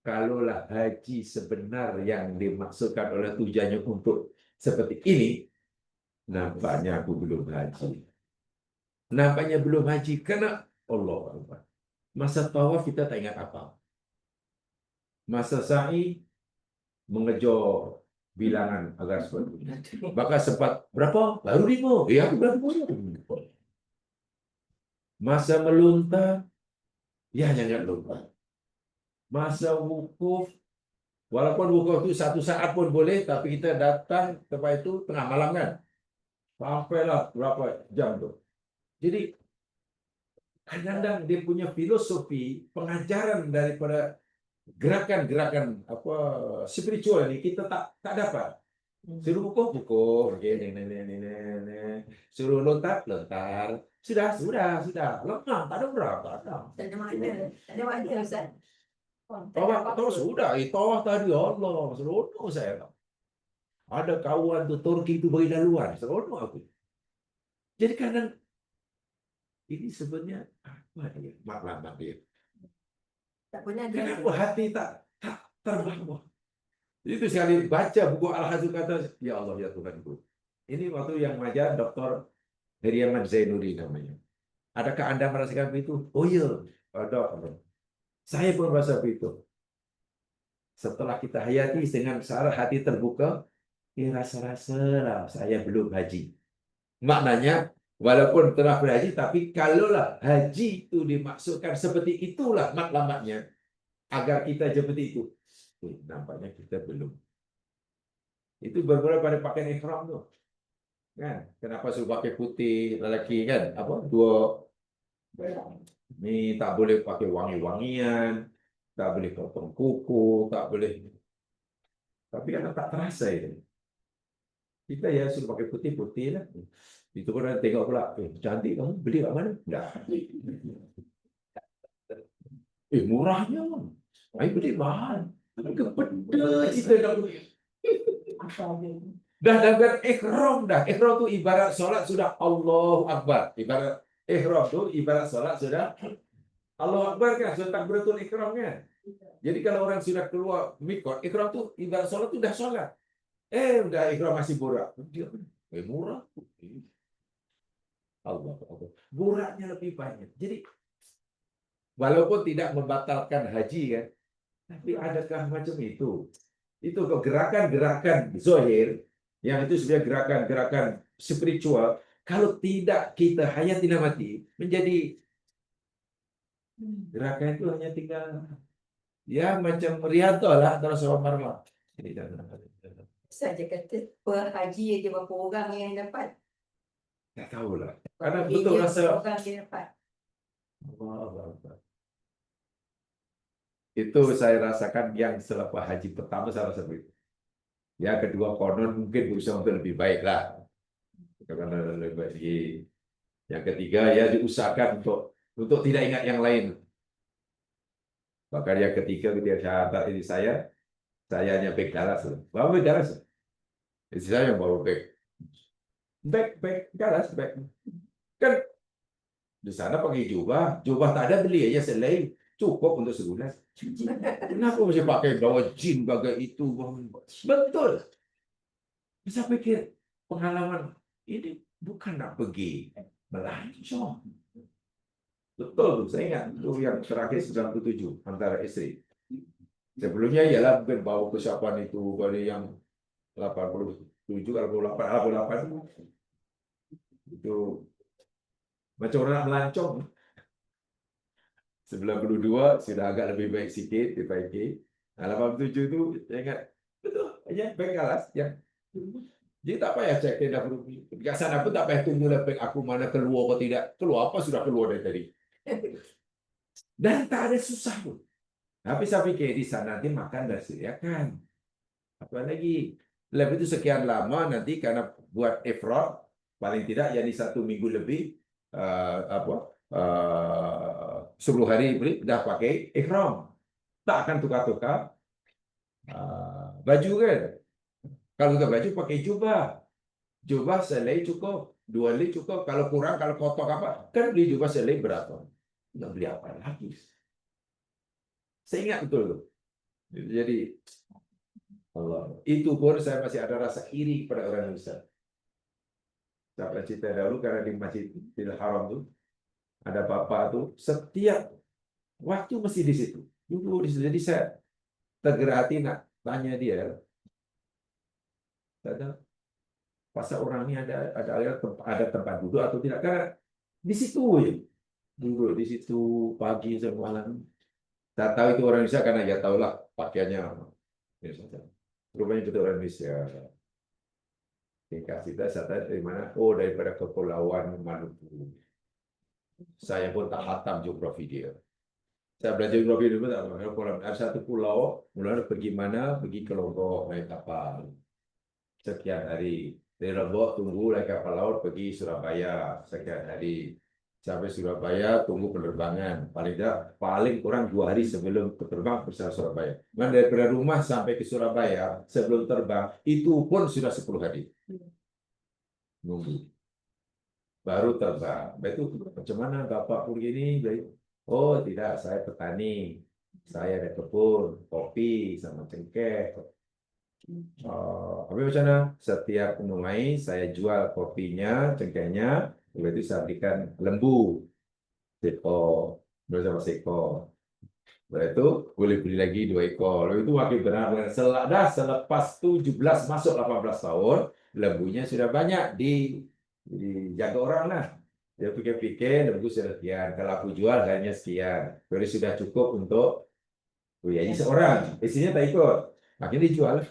kalaulah haji sebenar yang dimaksudkan oleh tujuannya untuk seperti ini, nampaknya aku belum haji. Nampaknya belum haji karena Allah Akbar. Masa tawaf kita tak ingat apa. Masa sa'i mengejar bilangan agar seperti ini. Maka sempat berapa? Baru 5. Ya, aku berapa? Masa meluntar, ya hanya lupa. Masa wukuf, walaupun wukuf itu satu saat pun boleh, tapi kita datang tempat itu tengah malam kan. Sampailah berapa jam tuh. Jadi kadang-kadang dia punya filosofi pengajaran daripada gerakan-gerakan apa spiritual ini kita tak dapat. Suruh pukul, suruh lontar. Sudah. Lemah, tak ada berapa. Tak ada mana Ustaz. Tawaf sudah, tawaf tadi Allah, seronok saya. Ada kawan tuh Turki itu bagi laluan, seronok aku. Jadi kadang ini sebenarnya apa ya? Makna dia. Tak pernah dia. Kenapa hati tak terbawa? Itu sekali baca buku Al-Hajj kata, ya Allah ya Tuhanku. Ini waktu yang mengajar Dr. Heriaman Zainuri namanya. Adakah Anda merasakan itu? Oh iya, ada. Saya pun merasa begitu. Setelah kita hayati dengan cara hati terbuka, rasa-rasa lah saya belum haji. Maknanya, walaupun telah berhaji, tapi kalaulah haji itu dimaksudkan seperti itulah matlamatnya, agar kita seperti itu. Nampaknya kita belum. Itu berbeda pada pakaian ihram tuh. Kan? Kenapa suruh pakai putih lelaki kan? Apa? Dua. Ini tak boleh pakai wangi-wangian, tak boleh potong kuku, tak boleh. Tapi kan tak terasa itu. Kita ya suruh pakai putih-putih lah. Itu pun tengok pula, cantik kamu beli kat mana? Enggak. Murahnya. Ayo beli mahal. Kepeda kita dah. Dah dengan ikhram dah. Ikhram tu ibarat solat sudah Allahu Akbar. Ibarat ikhram tu ibarat solat sudah Allahu Akbar kan, sudah takbiratul ikhram kan. Jadi kalau orang sudah keluar mikot, ikhram tu ibarat solat tu dah solat. Udah ikhram masih borak. Dia murah. Allah. Boraknya lebih banyak. Jadi walaupun tidak membatalkan haji kan, tapi adakah macam itu? Itu gerakan-gerakan zahir yang itu sebenarnya gerakan-gerakan spiritual, kalau tidak kita hayati mati, menjadi gerakan itu hanya tinggal ya macam Rianto lah antara sama Marwah. Saja kata per haji aja berapa orang yang dapat. Tak tahulah. Karena Ini betul rasa orang dia dapat. Allah. Itu saya rasakan yang selepas haji pertama saya rasa begitu. Ya kedua konon mungkin berusaha untuk lebih baik lah. Karena lebih baik lagi. Yang ketiga ya diusahakan untuk tidak ingat yang lain. Bahkan yang ketiga ketika syahadat ini saya hanya beg Dallas. Bawa beg Dallas. Istri saya yang bawa beg. Beg Dallas, beg. Kan di sana pakai jubah tak ada beli aja selai cukup untuk sebulan. Kenapa mesti pakai bawa jin bagai itu? Betul. Bisa pikir pengalaman ini bukan nak pergi melancong. Betul, saya ingat itu yang terakhir 97 antara istri. Sebelumnya ialah mungkin bawa kesiapan itu kali yang 87, 88 itu macam orang nak melancong. 92 sudah agak lebih baik sikit, dibaiki. 87 itu saya ingat betul aja baik alas yang jadi tak payah cek tenda pergi. Di sana pun tak payah tunggu lepek aku mana keluar atau tidak. Keluar apa sudah keluar dari tadi. Dan tak ada susah pun. Tapi saya pikir di sana nanti makan dan sediakan. Apalagi lab itu sekian lama nanti karena buat ifrad paling tidak jadi 1 minggu lebih 10 hari dah pakai ihram. Tak akan tukar-tukar baju kan. Kalau tukar baju pakai jubah. Jubah selai cukup, 2 helai cukup. Kalau kurang, kalau kotor apa, kan beli jubah selai berapa? Nggak beli apa lagi. Saya ingat betul tuh. Jadi Allah. Itu pun saya masih ada rasa iri pada orang Indonesia. Saya pernah cerita dahulu karena di Masjidil Haram tuh ada bapak tuh setiap waktu mesti di situ. Dulu di situ. Jadi saya tergerak hati nak tanya dia. Ada pasal orang ini ada tempat duduk atau tidak? Karena di situ ya. Duduk di situ pagi sampai malam. Tak tahu itu orang Indonesia karena ya tahulah pakaiannya. Rupanya itu orang Indonesia. Dikasih saya dari mana? Oh, daripada Kepulauan Maluku. Saya pun tak hatam geografi dia. Saya belajar geografi dulu tak tahu. Ada satu pulau, mulai pergi mana? Pergi ke Lombok naik kapal. Sekian hari. Dari Lombok tunggu naik kapal laut pergi Surabaya. Sekian hari. Sampai Surabaya tunggu penerbangan. Paling kurang 2 hari sebelum terbang ke Surabaya. Dan daripada rumah sampai ke Surabaya sebelum terbang itu pun sudah 10 hari. Nunggu. Baru terbang. Itu macam mana Bapak pun gini? Oh tidak, saya petani. Saya ada kebun, kopi sama cengkeh. Tapi macam mana? Setiap mulai saya jual kopinya, cengkehnya, itu saya berikan lembu, seko, bersama seko. Setelah itu boleh beli lagi 2 ekor. Lalu itu makin benar-benar selepas 17 masuk 18 tahun, lembunya sudah banyak dijaga orang lah. Dia pikir-pikir lembu sudah sekian. Kalau aku jual hanya sekian. Jadi sudah cukup untuk ini seorang. Istrinya tak ikut. Makin dijual.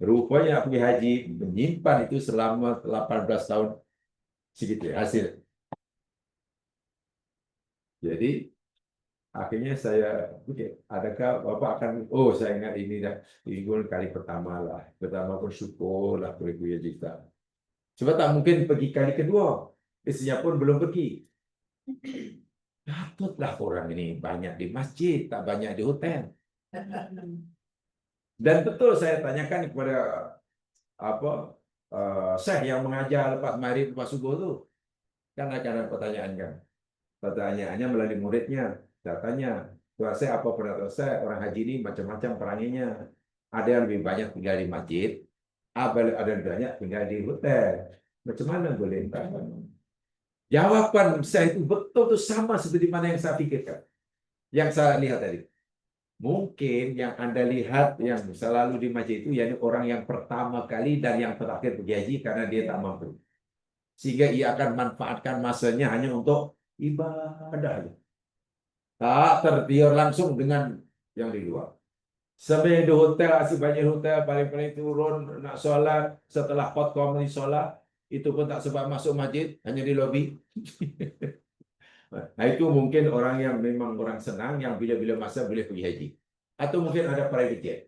Rupanya aku pergi haji menyimpan itu selama 18 tahun segitu hasil. Jadi akhirnya saya pikir, adakah Bapak akan, saya ingat ini dah, ini kali pertama lah. Pertama pun syukur lah boleh kita. Sebab tak mungkin pergi kali kedua. Istrinya pun belum pergi. Patutlah orang ini banyak di masjid, tak banyak di hotel. Dan betul saya tanyakan kepada Syekh yang mengajar lepas maghrib lepas subuh tu. Kan ada pertanyaan kan. Pertanyaannya melalui muridnya. Saya tanya, Tuan Syekh apa pendapat Syekh? Orang haji ini macam-macam peranginya. Ada yang lebih banyak tinggal di masjid, ada yang banyak tinggal di hotel. Macam mana boleh? Jawaban saya itu betul tuh sama seperti mana yang saya pikirkan. Yang saya lihat tadi. Mungkin yang Anda lihat yang selalu di masjid itu yakni orang yang pertama kali dan yang terakhir pergi haji karena dia tak mampu. Sehingga ia akan manfaatkan masanya hanya untuk ibadah. Tak tertiur langsung dengan yang di luar. Sampai di hotel, asyik banyak hotel, paling-paling turun nak solat, setelah pot komuni solat, itu pun tak sempat masuk masjid, hanya di lobi. Nah itu mungkin orang yang memang orang senang, yang bila-bila masa boleh pergi haji. Atau mungkin ada private jet.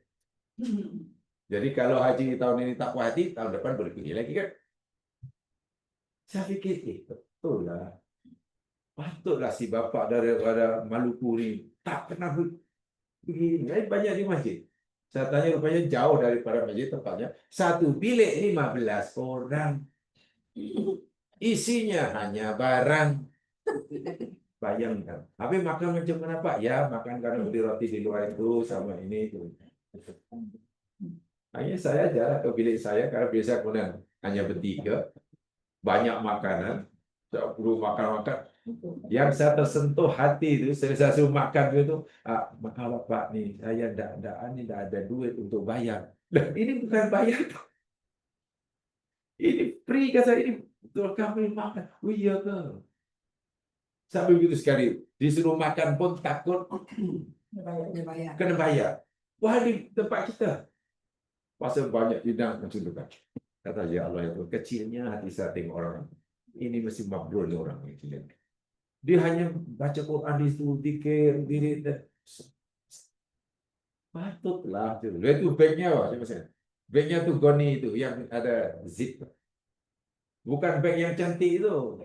Jadi kalau haji tahun ini tak puas hati, tahun depan boleh pergi lagi kan? Saya fikir, betul lah. Patutlah si bapak daripada Maluku ni tak pernah pergi. Banyak di masjid. Saya tanya rupanya jauh daripada masjid tempatnya. Satu bilik 15 orang. Isinya hanya barang. Bayangkan. Habis makan macam mana Pak? Ya makan karena beli roti di luar itu sama ini. Itu. Hanya saya jalan ke bilik saya karena biasa kemudian hanya bertiga. Banyak makanan. Saya perlu makan-makan. Yang saya tersentuh hati itu, saya suruh makan itu, kalau Pak nih, saya tidak ada duit untuk bayar. Dan ini bukan bayar, ini free kata ini betul kami makan. Oh iya ke? Sampai begitu sekali, disuruh makan pun takut kena bayar. Wah di tempat kita, pasal banyak bidang macam itu kan. Kata ya Allah itu kecilnya hati saya tengok orang. Ini mesti mabrur nih orang ini. Dia hanya baca Quran di situ, dikir, diri, patutlah. Itu bagnya apa? Bagnya tuh Goni itu yang ada zip. Bukan bag yang cantik itu.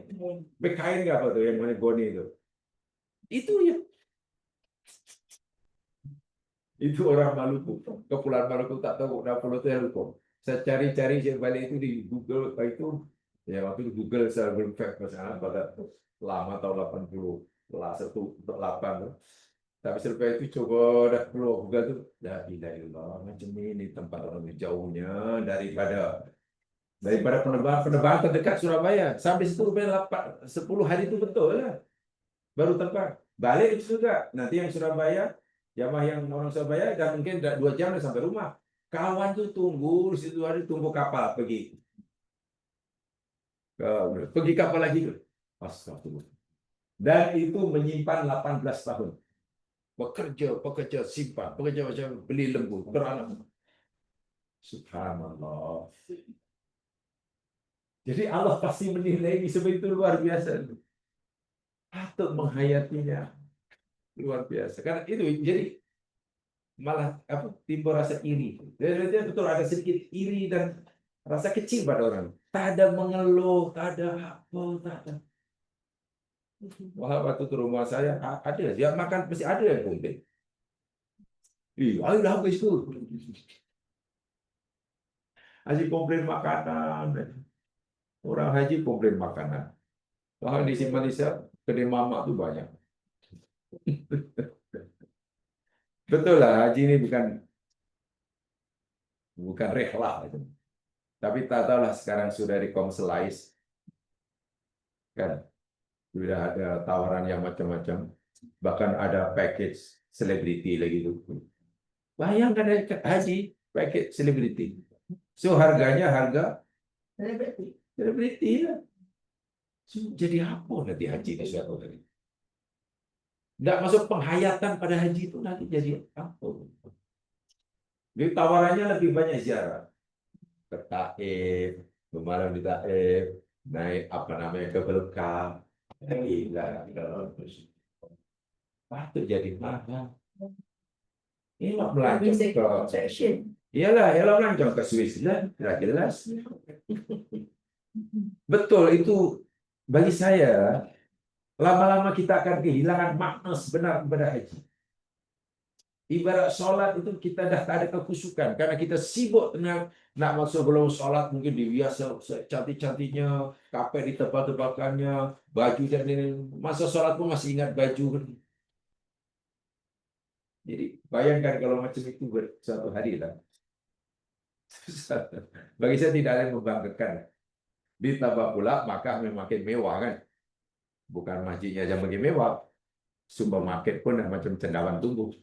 Bag kain nggak apa tuh yang mana Goni itu? Itu ya. Itu orang Maluku. Kepulauan Maluku tak tahu kenapa Pulau Telkom. Saya cari-cari balik itu di Google itu. Ya waktu di Google saya belum fact pada lama tahun 80 lah 1.8. Tapi selepas itu coba dah keluar Google tu, dah ilah macam ini tempat orang jauhnya daripada penerbangan terdekat Surabaya. Sampai situ rupanya 10 hari itu betul lah. Baru terbang. Balik itu juga. Nanti yang Surabaya, jamaah yang orang Surabaya, dan mungkin 2 jam dah sampai rumah. Kawan tuh tunggu di situ hari tunggu kapal pergi. Pergi kapal lagi. Astagfirullah. Dan itu menyimpan 18 tahun. Pekerja simpan, pekerja macam beli lembu, beranak. Subhanallah. Jadi Allah pasti menilai ini sebegitu luar biasa. Patut menghayatinya luar biasa. Karena itu jadi malah timbul rasa iri. Jadi betul ada sedikit iri dan rasa kecil pada orang. Tak ada mengeluh, tak ada apa, tak ada. Wah, waktu ke rumah saya ada, dia makan mesti ada yang komplain. Ayo dah habis tu. Haji komplain makanan. Orang haji komplain makanan. Bahkan di Malaysia, kedai mamak tu banyak. Betul lah, haji ini bukan rehlah. Tapi tak tahulah sekarang sudah di-commercialize. Kan? Sudah ada tawaran yang macam-macam. Bahkan ada package selebriti lagi tu. Bayangkan haji, package selebriti. So harganya harga selebriti lah. So, jadi apa nanti haji di suatu hari? Tidak masuk penghayatan pada haji itu nanti jadi apa? Jadi tawarannya lebih banyak ziarah. Ke Taif, bermalam di Taif, naik apa namanya ke Belka. Gila, patut jadi mahal. Ini melancong ke iyalah melancong ke Switzerland, tidak jelas. Betul itu bagi saya lama-lama kita akan kehilangan makna sebenar kepada haji. Ibarat sholat itu kita dah tak ada kekhusyukan karena kita sibuk dengan nak masuk belum sholat mungkin dibiasa cantik-cantiknya, kapet ditebal-tebalkannya, baju dan ini. Masa sholat pun masih ingat baju. Jadi bayangkan kalau macam itu suatu hari lah. Bagi saya tidak ada yang membanggakan. Ditambah pula maka makin mewah kan. Bukan masjidnya yang makin mewah. Supermarket pun macam cendawan tumbuh.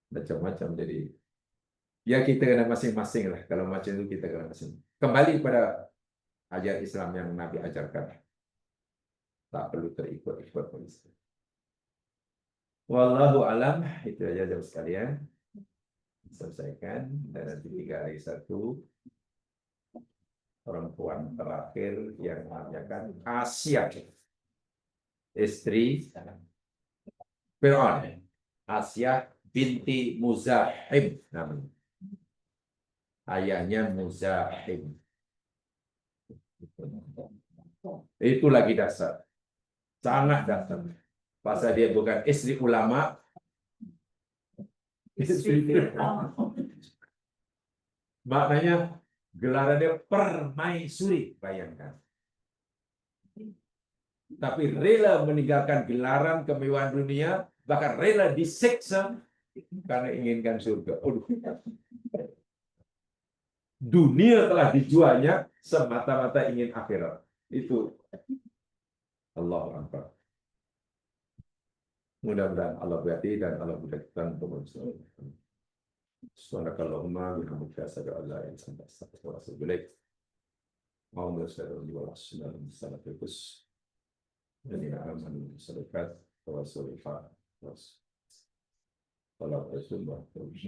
Macam-macam jadi ya kita kena masing-masing lah kalau macam itu kita kena masing kembali pada ajaran Islam yang Nabi ajarkan tak perlu terikut-ikut Wallahu alam, itu aja jawab sekalian. Selesaikan dan nanti 3 hari 1 perempuan terakhir yang menanyakan Asia, istri Fir'aun, Asia binti Muzahim namanya. Ayahnya Muzahim. Itu lagi dasar. Sangat dasar. Pasal dia bukan istri ulama, istri Fir'aun. Maknanya gelarannya permaisuri, bayangkan. Tapi rela meninggalkan gelaran kemewahan dunia, bahkan rela disiksa karena inginkan surga. Dunia telah dijualnya semata-mata ingin akhirat. Itu Allahu Akbar. Mudah-mudahan Allah berhati dan Allah berikan pemirsa. Subhanakallahumma wa bihamdika asyhadu an la ilaha illa anta astaghfiruka wa atubu ilaik. Allahumma shalli ala sayyidina Muhammad الذين آمنوا بالصدقات وتواصوا بالحق وتواصوا بالصبر